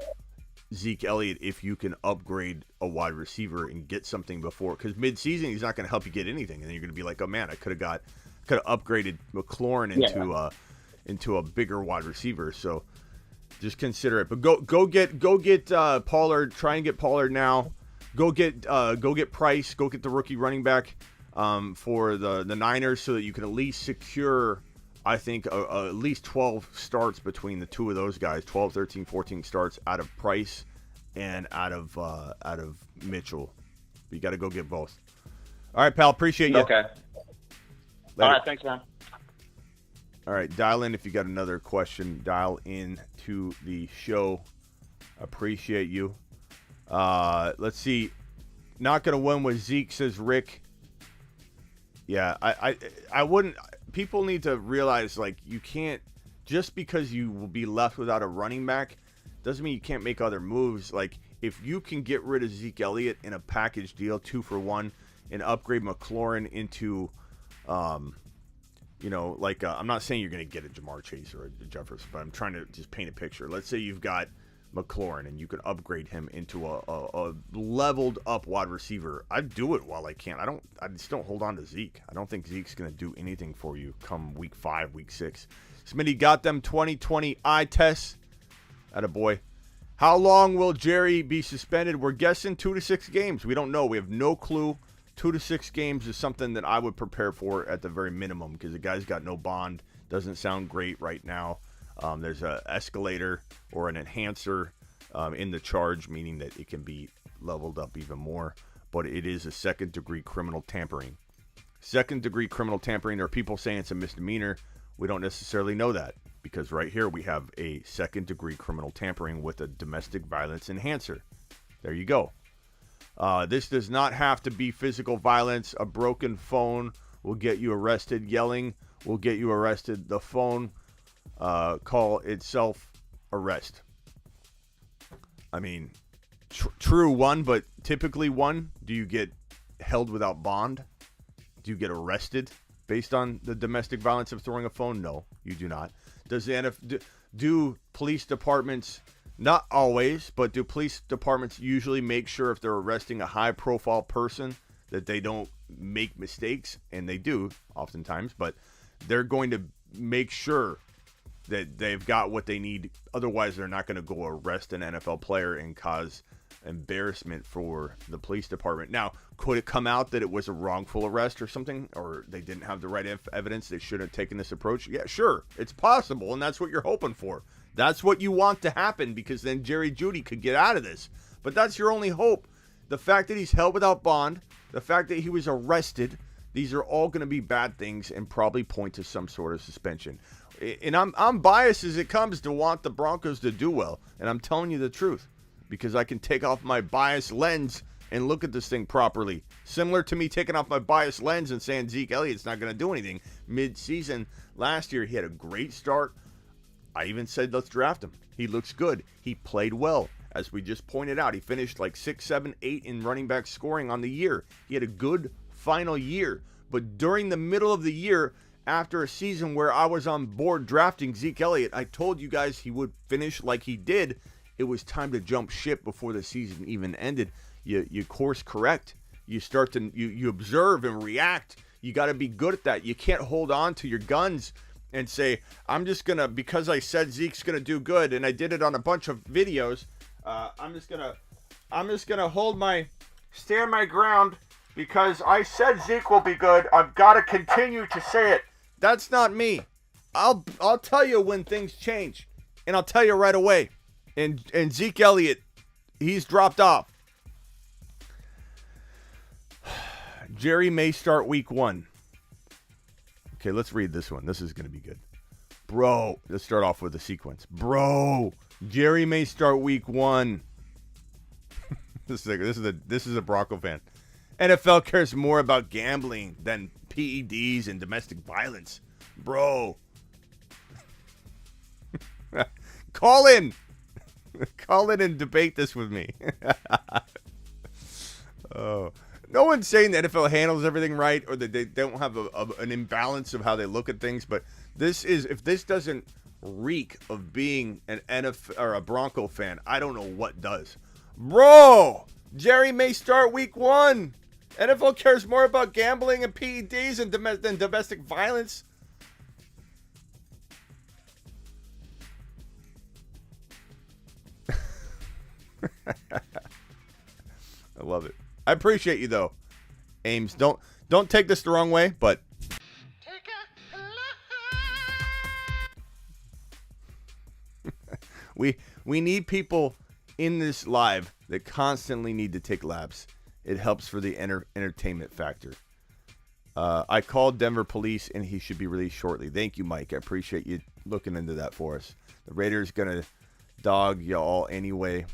Zeke Elliott if you can upgrade a wide receiver and get something before, because mid-season he's not going to help you get anything, and then you're going to be like, oh man, I could have upgraded McLaurin into a bigger wide receiver. So just consider it. But go get Pollard. Try and get Pollard now. Go get Price. Go get the rookie running back for the Niners, so that you can at least secure, I think, at least 12 starts between the two of those guys. 12, 13, 14 starts out of Price and out of Mitchell. You got to go get both. All right, pal. Appreciate you. Okay. Later. All right, thanks, man. All right, dial in if you got another question. Dial in to the show. Appreciate you. Let's see. Not going to win with Zeke, says Rick. Yeah, I wouldn't. People need to realize, like, you can't, just because you will be left without a running back doesn't mean you can't make other moves. Like, if you can get rid of Zeke Elliott in a package deal, 2-for-1, and upgrade McLaurin into I'm not saying you're going to get a Jamar Chase or a Jefferson, but I'm trying to just paint a picture. Let's say you've got McLaurin and you can upgrade him into a leveled up wide receiver. I'd do it while I can. I just don't hold on to Zeke. I don't think Zeke's going to do anything for you come week 5, week 6. Smitty got them 2020 eye tests. Attaboy. How long will Jerry be suspended? We're guessing 2 to 6 games. We don't know. We have no clue. 2 to 6 games is something that I would prepare for at the very minimum, because the guy's got no bond. Doesn't sound great right now. There's an escalator or an enhancer in the charge, meaning that it can be leveled up even more. But it is a second-degree criminal tampering. Second-degree criminal tampering, there are people saying it's a misdemeanor. We don't necessarily know that, because right here we have a second-degree criminal tampering with a domestic violence enhancer. There you go. This does not have to be physical violence. A broken phone will get you arrested. Yelling will get you arrested. The phone call itself arrest. I mean, true one, but typically one. Do you get held without bond? Do you get arrested based on the domestic violence of throwing a phone? No, you do not. Do police departments, not always, but do police departments usually make sure if they're arresting a high-profile person that they don't make mistakes? And they do oftentimes, but they're going to make sure that they've got what they need. Otherwise, they're not going to go arrest an NFL player and cause embarrassment for the police department. Now, could it come out that it was a wrongful arrest or something, or they didn't have the right evidence, they should have taken this approach? Yeah, sure, it's possible, and that's what you're hoping for. That's what you want to happen, because then Jerry Jeudy could get out of this. But that's your only hope. The fact that he's held without bond, the fact that he was arrested, these are all going to be bad things and probably point to some sort of suspension. And I'm biased as it comes to want the Broncos to do well, and I'm telling you the truth, because I can take off my biased lens and look at this thing properly. Similar to me taking off my biased lens and saying Zeke Elliott's not going to do anything. Mid-season last year, he had a great start. I even said, let's draft him. He looks good. He played well. As we just pointed out, he finished like 6, 7, 8 in running back scoring on the year. He had a good final year. But during the middle of the year, after a season where I was on board drafting Zeke Elliott, I told you guys he would finish like he did. It was time to jump ship before the season even ended. You course correct. You start to you observe and react. You got to be good at that. You can't hold on to your guns and say, I'm just going to, because I said Zeke's going to do good, and I did it on a bunch of videos, I'm just going to stand my ground because I said Zeke will be good. I've got to continue to say it. That's not me. I'll tell you when things change, and I'll tell you right away. And Zeke Elliott, he's dropped off. Jerry may start week 1. Okay, let's read this one. This is going to be good. Bro, let's start off with the sequence. Bro, Jerry may start week 1. This is a Bronco fan. NFL cares more about gambling than PEDs and domestic violence. Bro. Call in. Call in and debate this with me. Oh. No one's saying the NFL handles everything right or that they don't have an imbalance of how they look at things, but if this doesn't reek of being an NFL or a Bronco fan, I don't know what does. Bro, Jerry may start week 1. NFL cares more about gambling and PEDs than domestic violence. I love it. I appreciate you though, Ames. Don't take this the wrong way, but we need people in this live that constantly need to take laps. It helps for the entertainment factor. I called Denver police and he should be released shortly. Thank you, Mike. I appreciate you looking into that for us. The Raiders gonna dog y'all anyway.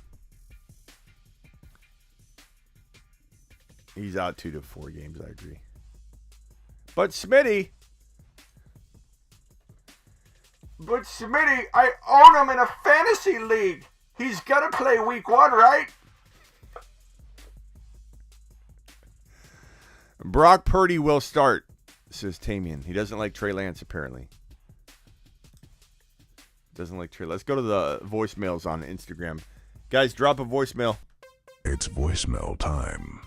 He's out 2 to 4 games, I agree. But Smitty, I own him in a fantasy league. He's got to play week 1, right? Brock Purdy will start, says Tamian. He doesn't like Trey Lance, apparently. Doesn't like Trey. Let's go to the voicemails on Instagram. Guys, drop a voicemail. It's voicemail time.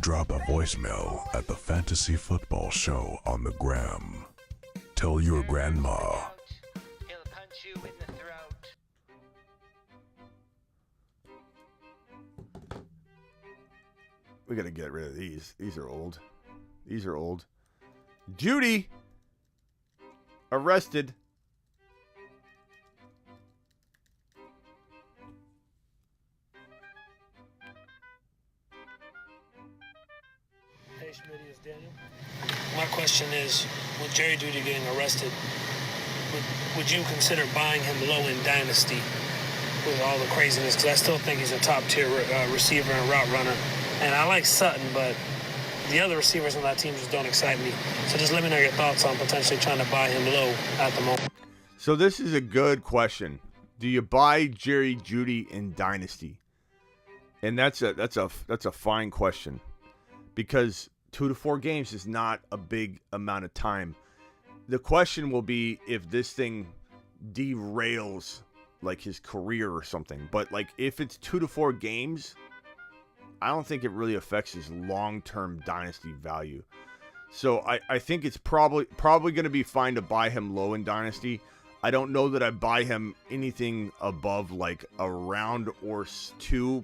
Drop a voicemail at the Fantasy Football Show on the gram. Tell your grandma. He'll punch you in the throat. We got to get rid of these. These are old. Jeudy arrested. Hey, Schmitty, it's Daniel. My question is, with Jerry Jeudy getting arrested, would you consider buying him low in Dynasty with all the craziness? Because I still think he's a top-tier receiver and route runner. And I like Sutton, but the other receivers on that team just don't excite me. So just let me know your thoughts on potentially trying to buy him low at the moment. So this is a good question. Do you buy Jerry Jeudy in Dynasty? And that's a fine question, because 2 to 4 games is not a big amount of time. The question will be if this thing derails like his career or something. But like if it's 2 to 4 games, I don't think it really affects his long-term dynasty value. So I think it's probably going to be fine to buy him low in dynasty. I don't know that I buy him anything above like a round or 2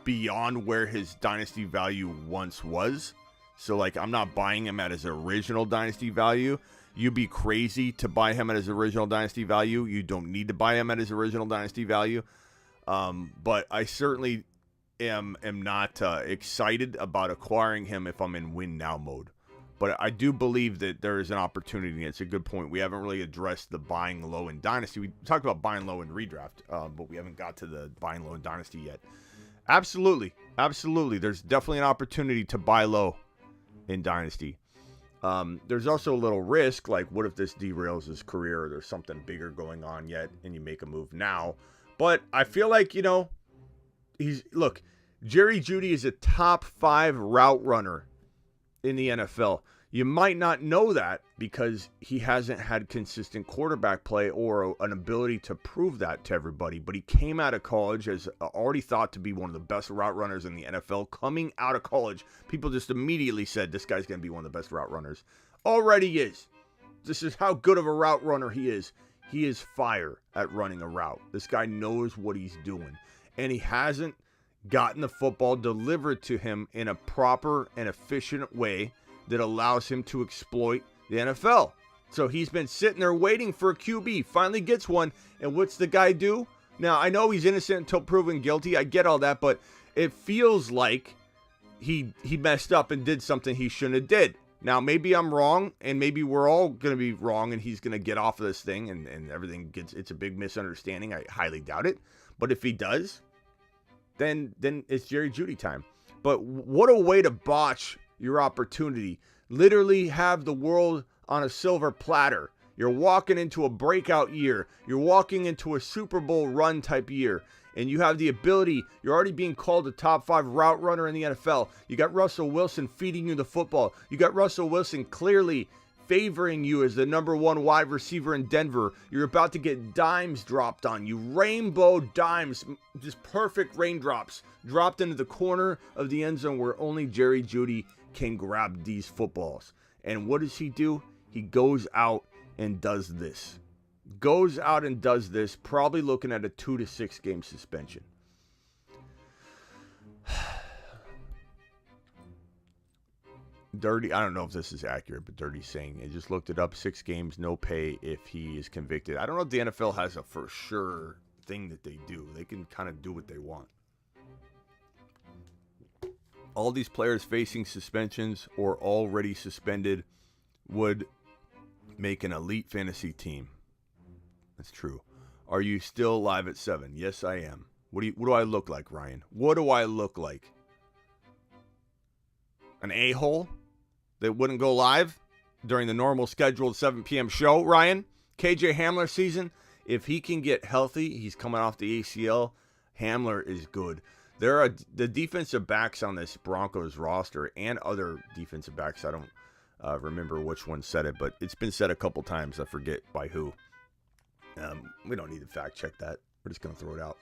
beyond where his dynasty value once was. So like I'm not buying him at his original dynasty value. You'd be crazy to buy him at his original dynasty value. You don't need to buy him at his original dynasty value. But I certainly am not excited about acquiring him if I'm in win now mode. But I do believe that there is an opportunity. It's a good point. We haven't really addressed the buying low in dynasty. We talked about buying low in redraft, but we haven't got to the buying low in dynasty yet. Absolutely. There's definitely an opportunity to buy low in dynasty. There's also a little risk, like what if this derails his career or there's something bigger going on yet and you make a move now. But I feel like, Jerry Jeudy is a top 5 route runner in the NFL. You might not know that because he hasn't had consistent quarterback play or an ability to prove that to everybody. But he came out of college as already thought to be one of the best route runners in the NFL. Coming out of college, people just immediately said this guy's going to be one of the best route runners. Already is. This is how good of a route runner he is. He is fire at running a route. This guy knows what he's doing. And he hasn't gotten the football delivered to him in a proper and efficient way that allows him to exploit the NFL. So he's been sitting there waiting for a QB, finally gets one, and what's the guy do? Now, I know he's innocent until proven guilty, I get all that, but it feels like he messed up and did something he shouldn't have did. Now, maybe I'm wrong, and maybe we're all going to be wrong, and he's going to get off of this thing, and everything it's a big misunderstanding. I highly doubt it. But if he does, then it's Jerry Jeudy time. But what a way to botch your opportunity. Literally have the world on a silver platter. You're walking into a breakout year. You're walking into a Super Bowl run type year. And you have the ability. You're already being called a top 5 route runner in the NFL. You got Russell Wilson feeding you the football. You got Russell Wilson clearly favoring you as the number 1 wide receiver in Denver. You're about to get dimes dropped on you. Rainbow dimes. Just perfect raindrops dropped into the corner of the end zone where only Jerry Jeudy can grab these footballs. And what does he do? He goes out and does this. Probably looking at a 2 to 6 game suspension. Dirty, I don't know if this is accurate, but Dirty's saying, I just looked it up, 6 games, no pay if he is convicted. I don't know if the NFL has a for sure thing that they do. They can kind of do what they want. All these players facing suspensions or already suspended would make an elite fantasy team. That's true. Are you still live at 7? Yes, I am. What do I look like, Ryan? What do I look like? An a-hole that wouldn't go live during the normal scheduled 7 p.m. show, Ryan? KJ Hamler season, if he can get healthy, he's coming off the ACL. Hamler is good. There are the defensive backs on this Broncos roster and other defensive backs. I don't remember which one said it, but it's been said a couple times. I forget by who. We don't need to fact check that. We're just going to throw it out.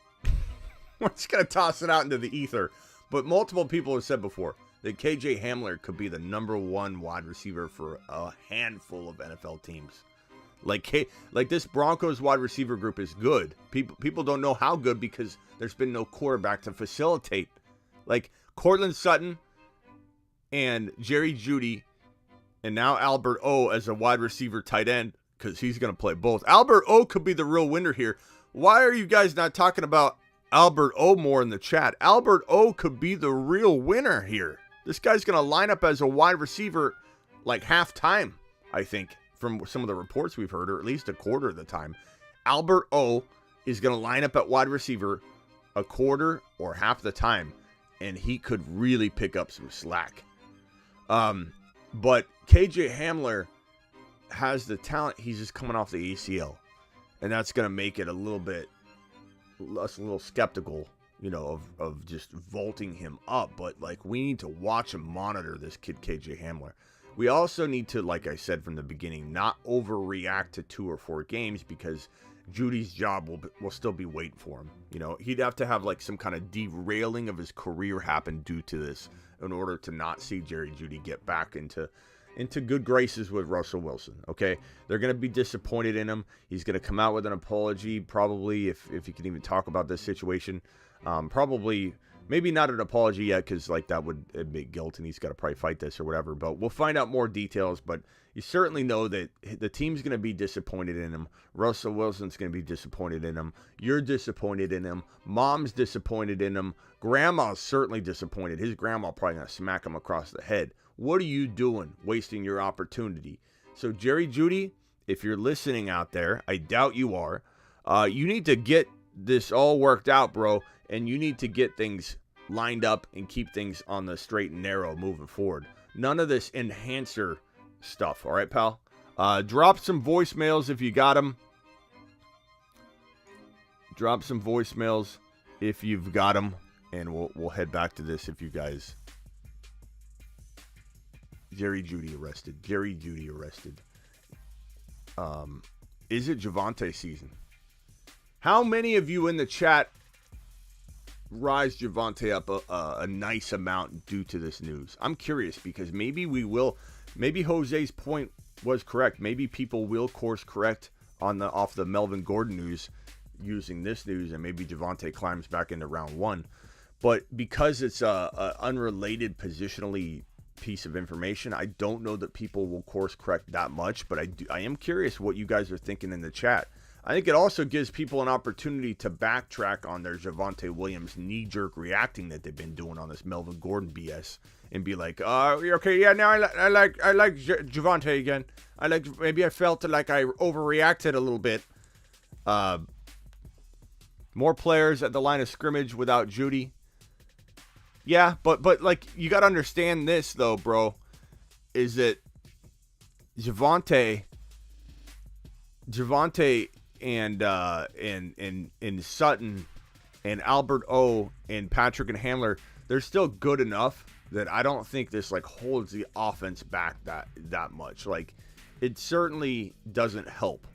We're just going to toss it out into the ether. But multiple people have said before that KJ Hamler could be the number 1 wide receiver for a handful of NFL teams. Like this Broncos wide receiver group is good. People don't know how good because there's been no quarterback to facilitate. Like Cortland Sutton and Jerry Jeudy and now Albert O as a wide receiver tight end because he's going to play both. Albert O could be the real winner here. Why are you guys not talking about Albert O more in the chat? Albert O could be the real winner here. This guy's going to line up as a wide receiver like half time, I think. From some of the reports we've heard, or at least a quarter of the time. Albert O is going to line up at wide receiver a quarter or half the time, and he could really pick up some slack. But KJ Hamler has the talent. He's just coming off the ACL. And that's going to make it a little bit less, a little skeptical, you know, of just vaulting him up. But, like, we need to watch and monitor this kid, KJ Hamler. We also need to, like I said from the beginning, not overreact to 2 or 4 games, because Jeudy's job will still be waiting for him. You know, he'd have to have, like, some kind of derailing of his career happen due to this in order to not see Jerry Jeudy get back into good graces with Russell Wilson, okay? They're going to be disappointed in him. He's going to come out with an apology, probably, if he can even talk about this situation. Probably, maybe not an apology yet, because, like, that would admit guilt, and he's got to probably fight this or whatever. But we'll find out more details. But you certainly know that the team's going to be disappointed in him. Russell Wilson's going to be disappointed in him. You're disappointed in him. Mom's disappointed in him. Grandma's certainly disappointed. His grandma probably going to smack him across the head. What are you doing wasting your opportunity? So, Jerry Jeudy, if you're listening out there, I doubt you are, you need to get this all worked out, bro, and you need to get things lined up and keep things on the straight and narrow moving forward. None of this enhancer stuff, all right, pal? Drop some voicemails if you got them. Drop some voicemails if you've got them, and we'll head back to this if you guys... Jerry Jeudy arrested. Jerry Jeudy arrested. Is it Javonte season? How many of you in the chat rise Javonte up a nice amount due to this news? I'm curious, because maybe we will. Maybe Jose's point was correct. Maybe people will course correct off the Melvin Gordon news using this news, and maybe Javonte climbs back into round 1. But because it's a unrelated positionally piece of information, I don't know that people will course correct that much, but I am curious what you guys are thinking in the chat. I think it also gives people an opportunity to backtrack on their Javonte Williams knee-jerk reacting that they've been doing on this Melvin Gordon BS and be like, okay, yeah, now I like Javonte again. Maybe I felt like I overreacted a little bit. More players at the line of scrimmage without Jeudy. Yeah, but like, you got to understand this, though, bro, is that Javonte and Sutton and Albert O and Patrick and Hamler, they're still good enough that I don't think this, like, holds the offense back that much. Like, it certainly doesn't help.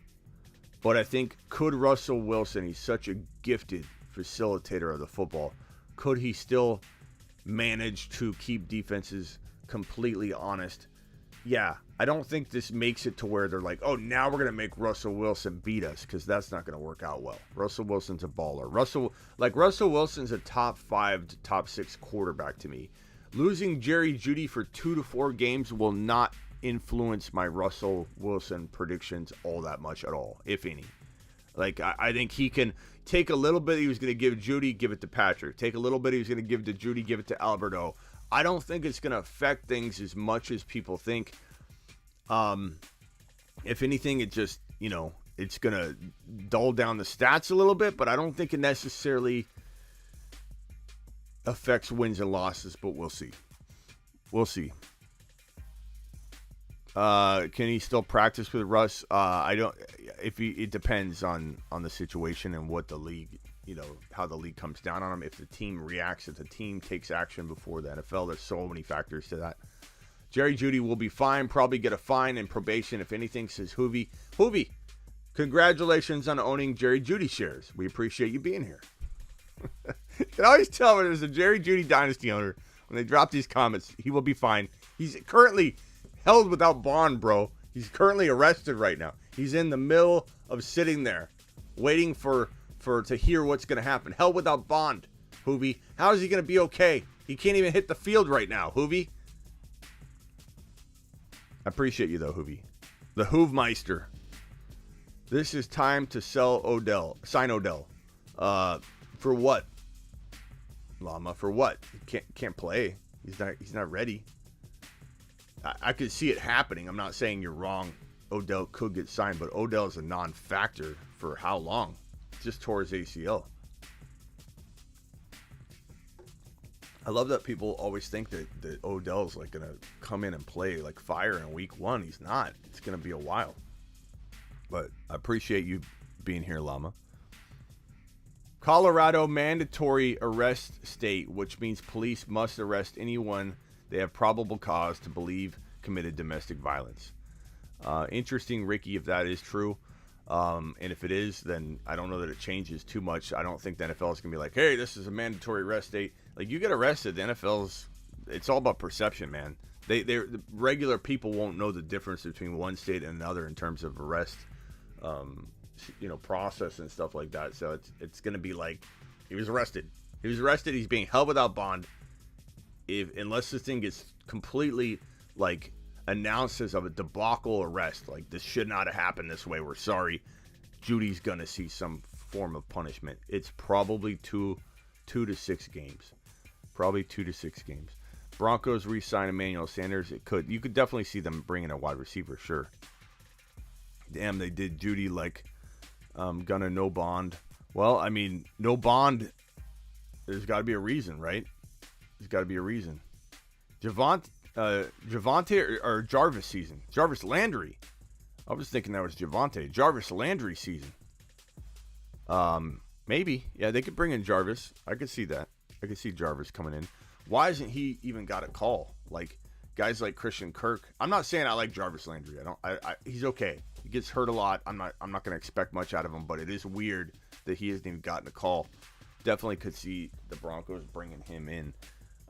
But I think, could Russell Wilson, he's such a gifted facilitator of the football, could he still manage to keep defenses completely honest? Yeah, I don't think this makes it to where they're like, oh, now we're going to make Russell Wilson beat us, because that's not going to work out well. Russell Wilson's a baller. Russell Wilson's a top 5 to top 6 quarterback to me. Losing Jerry Jeudy for 2 to 4 games will not influence my Russell Wilson predictions all that much at all, if any. Like, I think he can take a little bit he was going to give Jeudy, give it to Patrick. Take a little bit he was going to give to Jeudy, give it to Alberto. I don't think it's going to affect things as much as people think. If anything, it just, you know, it's going to dull down the stats a little bit, but I don't think it necessarily affects wins and losses, but we'll see. We'll see. Can he still practice with Russ? I don't. It depends on the situation and what the league, you know, how the league comes down on him. If the team reacts, if the team takes action before the NFL, there's so many factors to that. Jerry Jeudy will be fine. Probably get a fine and probation if anything, says Hoovy. Hoovy, congratulations on owning Jerry Jeudy shares. We appreciate you being here. You can always tell when there's a Jerry Jeudy dynasty owner when they drop these comments. He will be fine. He's currently held without bond, bro. He's currently arrested right now. He's in the middle of sitting there waiting for to hear what's going to happen. Held without bond, Hoovy. How is he going to be okay? He can't even hit the field right now, Hoovy. I appreciate you, though, Hoovy. The Hoovmeister. This is time to sell Odell. Sign Odell. For what? Llama, for what? He can't play. He's not ready. I could see it happening. I'm not saying you're wrong. Odell could get signed, but Odell is a non-factor for how long? Just tore his ACL. I love that people always think that Odell's like going to come in and play like fire in week 1. He's not. It's going to be a while. But I appreciate you being here, Llama. Colorado mandatory arrest state, which means police must arrest anyone they have probable cause to believe committed domestic violence. Interesting, Ricky, if that is true. And if it is, then I don't know that it changes too much. I don't think the NFL is going to be like, hey, this is a mandatory arrest state. Like, you get arrested, the NFL's, it's all about perception, man. The regular people won't know the difference between one state and another in terms of arrest, process and stuff like that. So it's going to be like, he was arrested. He's being held without bond. Unless this thing gets completely, like, announced as a debacle arrest, like, this should not have happened this way, we're sorry, Jeudy's going to see some form of punishment. It's probably 2 to 6 games. Probably 2 to 6 games. Broncos re-sign Emmanuel Sanders. You could definitely see them bringing a wide receiver, sure. Damn, they did Jeudy like gonna no bond. Well, I mean, no bond, there's got to be a reason, right? There's got to be a reason. Javonte or Jarvis season. Jarvis Landry. I was thinking that was Javonte. Jarvis Landry season. Maybe. Yeah, they could bring in Jarvis. I could see that. I could see Jarvis coming in. Why hasn't he even got a call? Like, guys like Christian Kirk. I'm not saying I like Jarvis Landry. He's okay. He gets hurt a lot. I'm not going to expect much out of him, but it is weird that he hasn't even gotten a call. Definitely could see the Broncos bringing him in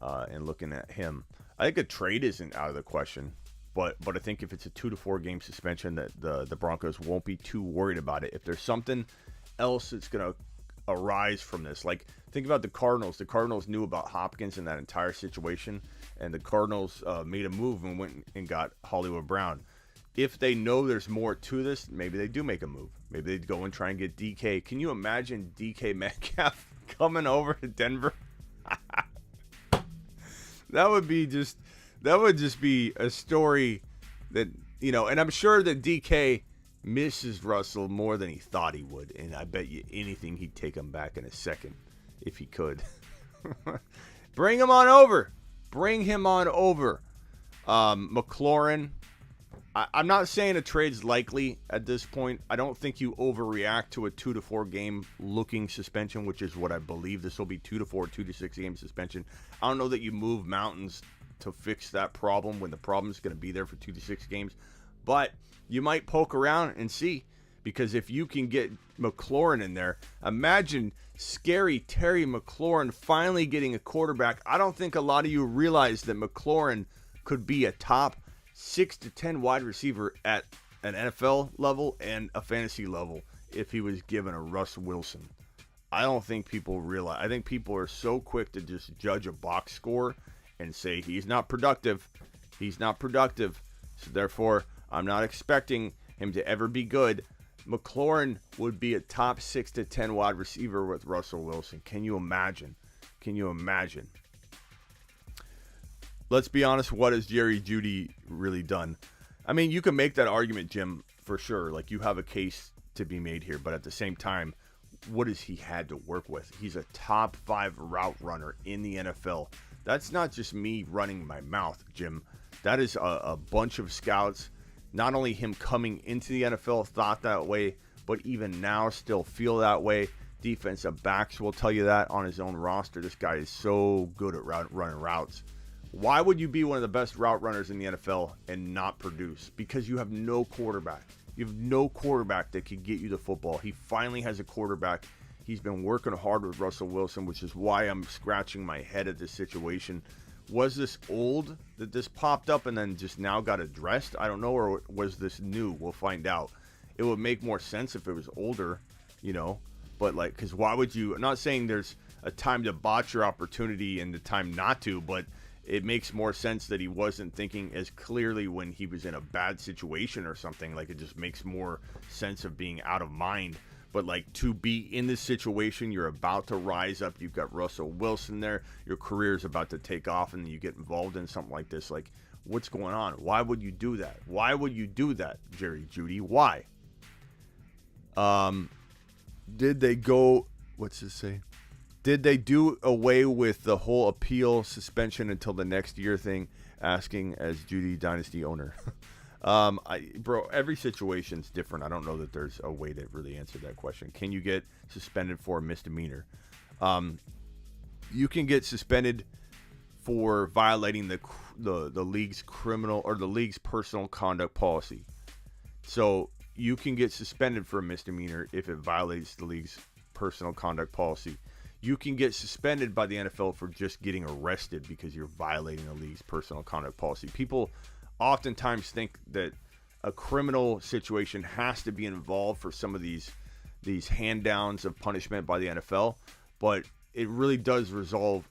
and looking at him. I think a trade isn't out of the question, but I think if it's a 2 to 4 game suspension, that the Broncos won't be too worried about it. If there's something else that's going to arise from this, like, think about the Cardinals. The Cardinals knew about Hopkins in that entire situation, and the Cardinals made a move and went and got Hollywood Brown. If they know there's more to this, maybe they do make a move. Maybe they'd go and try and get DK. Can you imagine DK Metcalf coming over to Denver? That would just be a story that, and I'm sure that DK misses Russell more than he thought he would, and I bet you anything he'd take him back in a second if he could. Bring him on over. McLaurin. I'm not saying a trade's likely at this point. I don't think you overreact to a 2 to 4 game looking suspension, which is what I believe this will be. 2 to 4, 2 to 6 game suspension. I don't know that you move mountains to fix that problem when the problem's going to be there for 2 to 6 games, but you might poke around and see, because if you can get McLaurin in there, imagine scary Terry McLaurin finally getting a quarterback. I don't think a lot of you realize that McLaurin could be a top 6 to 10 wide receiver at an NFL level and a fantasy level if he was given a Russ Wilson. I don't think people realize. I think people are so quick to just judge a box score and say he's not productive. So therefore, I'm not expecting him to ever be good. McLaurin would be a top 6 to 10 wide receiver with Russell Wilson. Can you imagine? Let's be honest, what has Jerry Jeudy really done? I mean, you can make that argument, Jim, for sure. Like, you have a case to be made here, but at the same time, what has he had to work with? He's a top 5 route runner in the NFL. That's not just me running my mouth, Jim. That is a bunch of scouts. Not only him coming into the NFL thought that way, but even now still feel that way. Defensive backs will tell you that on his own roster. This guy is so good at running routes. Why would you be one of the best route runners in the NFL and not produce? Because you have no quarterback. You have no quarterback that can get you the football. He finally has a quarterback. He's been working hard with Russell Wilson, which is why I'm scratching my head at this situation. Was this old that this popped up and then just now got addressed? I don't know, or was this new? We'll find out. It would make more sense if it was older, but because why would you? I'm not saying there's a time to botch your opportunity and the time not to, but it makes more sense that he wasn't thinking as clearly when he was in a bad situation or something. Like, it just makes more sense of being out of mind. But, to be in this situation, you're about to rise up. You've got Russell Wilson there. Your career is about to take off, and you get involved in something like this. What's going on? Why would you do that? Why would you do that, Jerry Jeudy? Why? Did they go... What's this say? Did they do away with the whole appeal suspension until the next year thing? Asking as Jeudy Dynasty owner. Bro, every situation's different. I don't know that there's a way to really answer that question. Can you get suspended for a misdemeanor? You can get suspended for violating the league's criminal or the league's personal conduct policy. So you can get suspended for a misdemeanor if it violates the league's personal conduct policy. You can get suspended by the NFL for just getting arrested because you're violating the league's personal conduct policy. People oftentimes think that a criminal situation has to be involved for some of these hand-downs of punishment by the NFL, but it really does revolve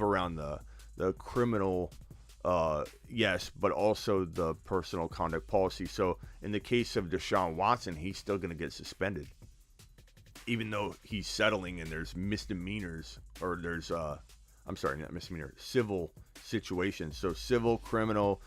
around the criminal, yes, but also the personal conduct policy. So in the case of Deshaun Watson, he's still going to get suspended, even though he's settling and there's misdemeanors, or there's I'm sorry, not misdemeanor, civil situations. So civil, criminal,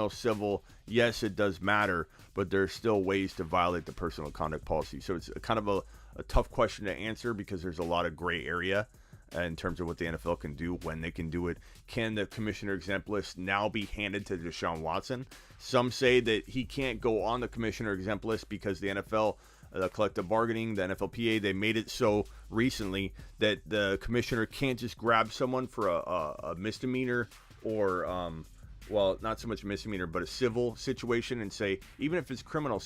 civil, yes, it does matter, but there's still ways to violate the personal conduct policy. So it's kind of a tough question to answer because there's a lot of gray area in terms of what the NFL can do, when they can do it. Can the commissioner exempt list now be handed to Deshaun Watson? Some say that he can't go on the commissioner exempt list because the NFL, the collective bargaining, the NFLPA, they made it so recently that the commissioner can't just grab someone for a misdemeanor or, well, not so much a misdemeanor, but a civil situation and say, even if it's criminal,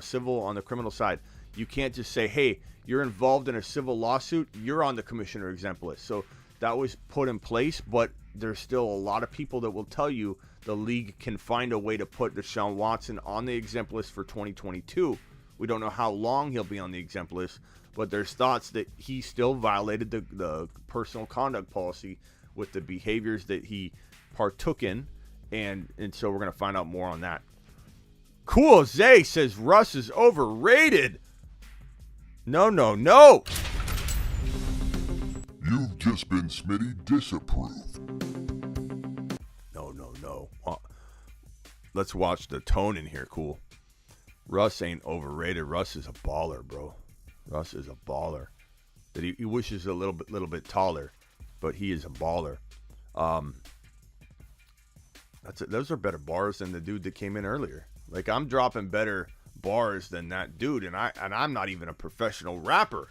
civil on the criminal side, you can't just say, hey, you're involved in a civil lawsuit, you're on the commissioner exempt list. So that was put in place, but there's still a lot of people that will tell you the league can find a way to put Deshaun Watson on the exempt list for 2022. We don't know how long he'll be on the exempt list, but there's thoughts that he still violated the personal conduct policy with the behaviors that he partook in, and so we're going to find out more on that. Cool Zay says Russ is overrated. No. You've just been Smitty disapproved. No. Let's watch the tone in here, cool. Russ ain't overrated. Russ is a baller, bro. Russ is a baller. That he wishes a little bit taller, but he is a baller. Those are better bars than the dude that came in earlier. Like, I'm dropping better bars than that dude, and I'm not even a professional rapper.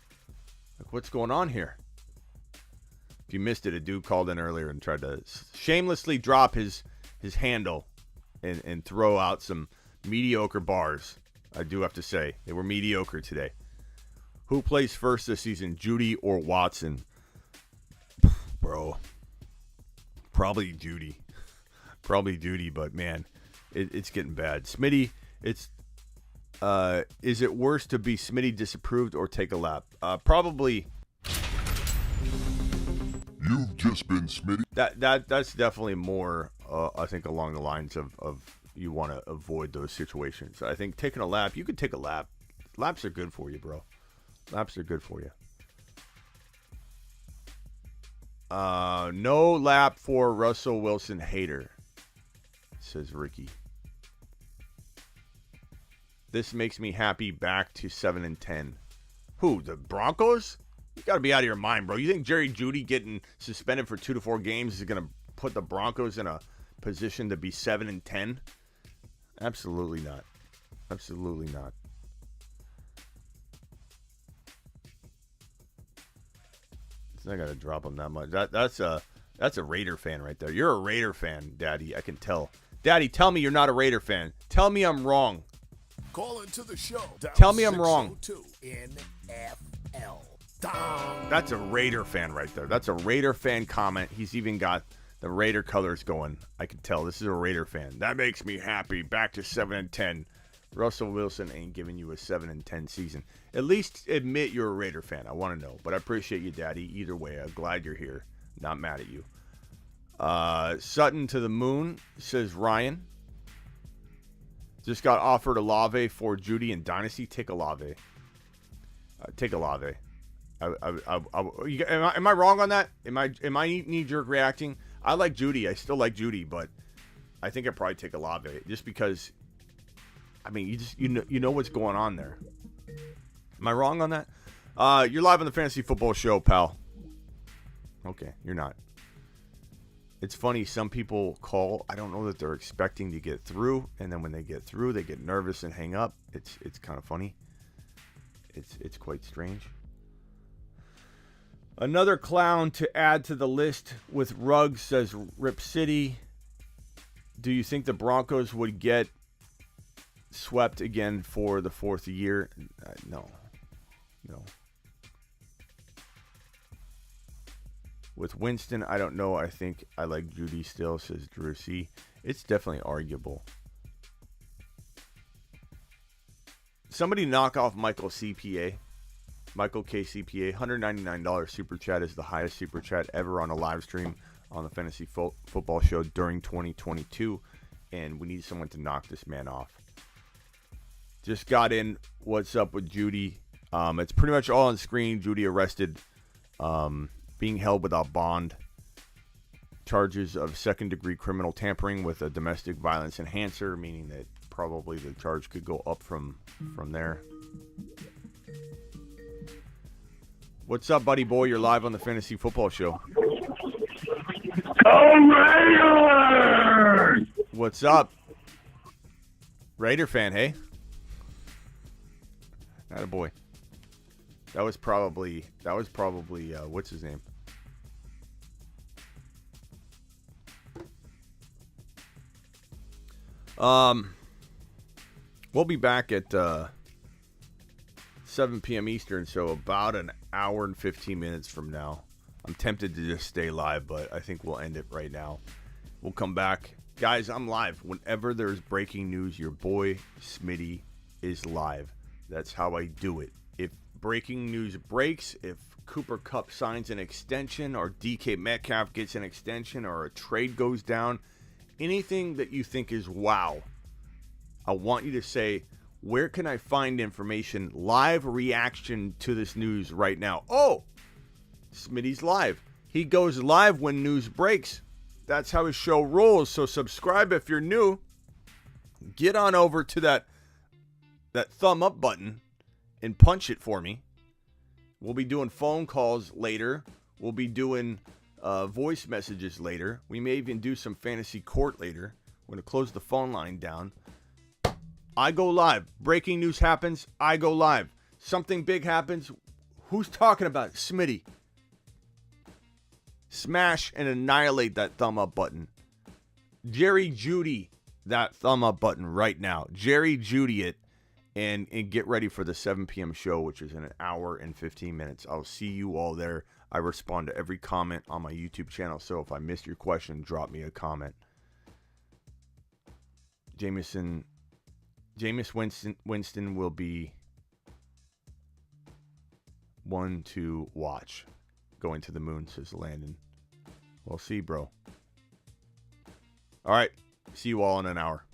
Like, what's going on here? If you missed it, a dude called in earlier and tried to shamelessly drop his handle and throw out some mediocre bars. I do have to say, they were mediocre today. Who plays first this season, Jeudy or Watson? Bro, probably Jeudy. But man, it's getting bad. Smitty, is it worse to be Smitty disapproved or take a lap? Probably. You've just been Smitty. That's definitely more, I think, along the lines of you want to avoid those situations. I think taking a lap, you could take a lap. Laps are good for you, bro. Laps are good for you. No lap for Russell Wilson hater, says Ricky. This makes me happy. Back to 7-10. Who, the Broncos? You got to be out of your mind, bro. You think Jerry Jeudy getting suspended for 2 to 4 games is going to put the Broncos in a position to be 7-10? Absolutely not. Absolutely not. It's not going to drop him that much. That's a Raider fan right there. You're a Raider fan, Daddy. I can tell. Daddy, tell me you're not a Raider fan. Tell me I'm wrong. Call into the show. Tell me I'm wrong. NFL. That's a Raider fan right there. That's a Raider fan comment. He's even got the Raider colors going. I can tell this is a Raider fan. That makes me happy. Back to 7-10. Russell Wilson ain't giving you a 7-10 season. At least admit you're a Raider fan. I want to know. But I appreciate you, Daddy. Either way, I'm glad you're here. Not mad at you. Sutton to the moon, says Ryan. Just got offered Olave for Jeudy and Dynasty. Take Olave. Take Olave. Am I wrong on that? Am I knee-jerk reacting? I like Jeudy. I still like Jeudy, but I think I'd probably take Olave just because. I mean, you know what's going on there. Am I wrong on that? You're live on the Fantasy Football Show, pal. Okay, you're not. It's funny, some people call, I don't know that they're expecting to get through, and then when they get through, they get nervous and hang up. It's kind of funny. It's quite strange. Another clown to add to the list with Ruggs, says Rip City. Do you think the Broncos would get swept again for the fourth year? No. With Winston, I don't know. I think I like Jeudy still, says Drew C. It's definitely arguable. Somebody knock off Michael CPA. Michael K. CPA. $199 super chat is the highest super chat ever on a live stream on the Fantasy Football Show during 2022. And we need someone to knock this man off. Just got in. What's up with Jeudy? It's pretty much all on screen. Jeudy arrested. Being held without bond. Charges of second-degree criminal tampering with a domestic violence enhancer, meaning that probably the charge could go up from there. What's up, buddy boy? You're live on the Fantasy Football Show. Raiders! What's up? Raider fan, hey? Attaboy. That was probably what's his name? We'll be back at 7 p.m. Eastern, so about an hour and 15 minutes from now. I'm tempted to just stay live, but I think we'll end it right now. We'll come back. Guys, I'm live. Whenever there's breaking news, your boy Smitty is live. That's how I do it. If breaking news breaks, if Cooper Kupp signs an extension, or DK Metcalf gets an extension, or a trade goes down, anything that you think is wow, I want you to say, where can I find information, live reaction to this news right now? Oh, Smitty's live. He goes live when news breaks. That's how his show rolls. So subscribe if you're new. Get on over to that thumb up button and punch it for me. We'll be doing phone calls later. We'll be doing voice messages later. We may even do some fantasy court later. We're going to close the phone line down. I go live. Breaking news happens. I go live. Something big happens. Who's talking about it? Smitty. Smash and annihilate that thumb up button. Jerry Jeudy that thumb up button right now. Jerry Jeudy it. And get ready for the 7 p.m. show, which is in an hour and 15 minutes. I'll see you all there. I respond to every comment on my YouTube channel. So if I missed your question, drop me a comment. Jameis Winston will be one to watch. Going to the moon, says Landon. We'll see, bro. All right. See you all in an hour.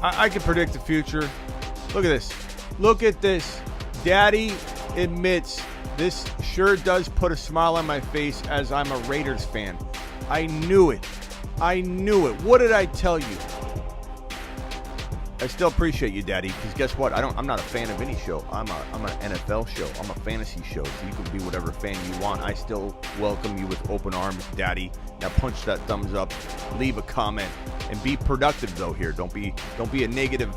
I can predict the future. Look at this. Look at this. Daddy admits this sure does put a smile on my face as I'm a Raiders fan. I knew it. I knew it. What did I tell you? I still appreciate you, Daddy, because guess what? I'm not a fan of any show. I'm an NFL show. I'm a fantasy show, so you can be whatever fan you want. I still welcome you with open arms, Daddy. Now punch that thumbs up, leave a comment, and be productive though here. Don't be a negative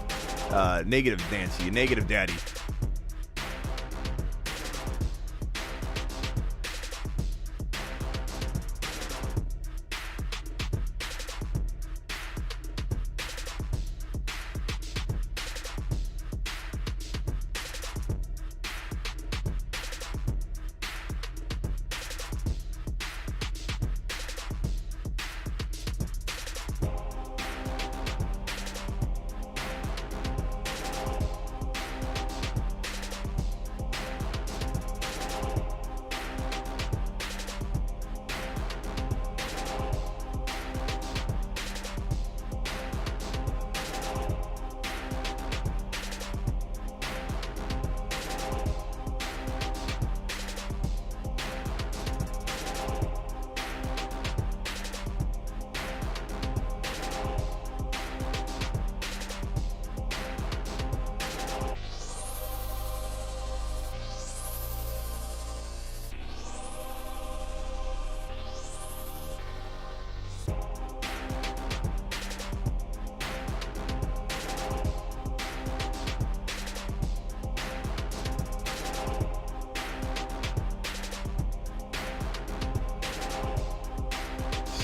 Nancy, a negative Daddy.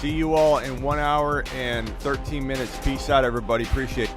See you all in 1 hour and 13 minutes. Peace out, everybody. Appreciate it.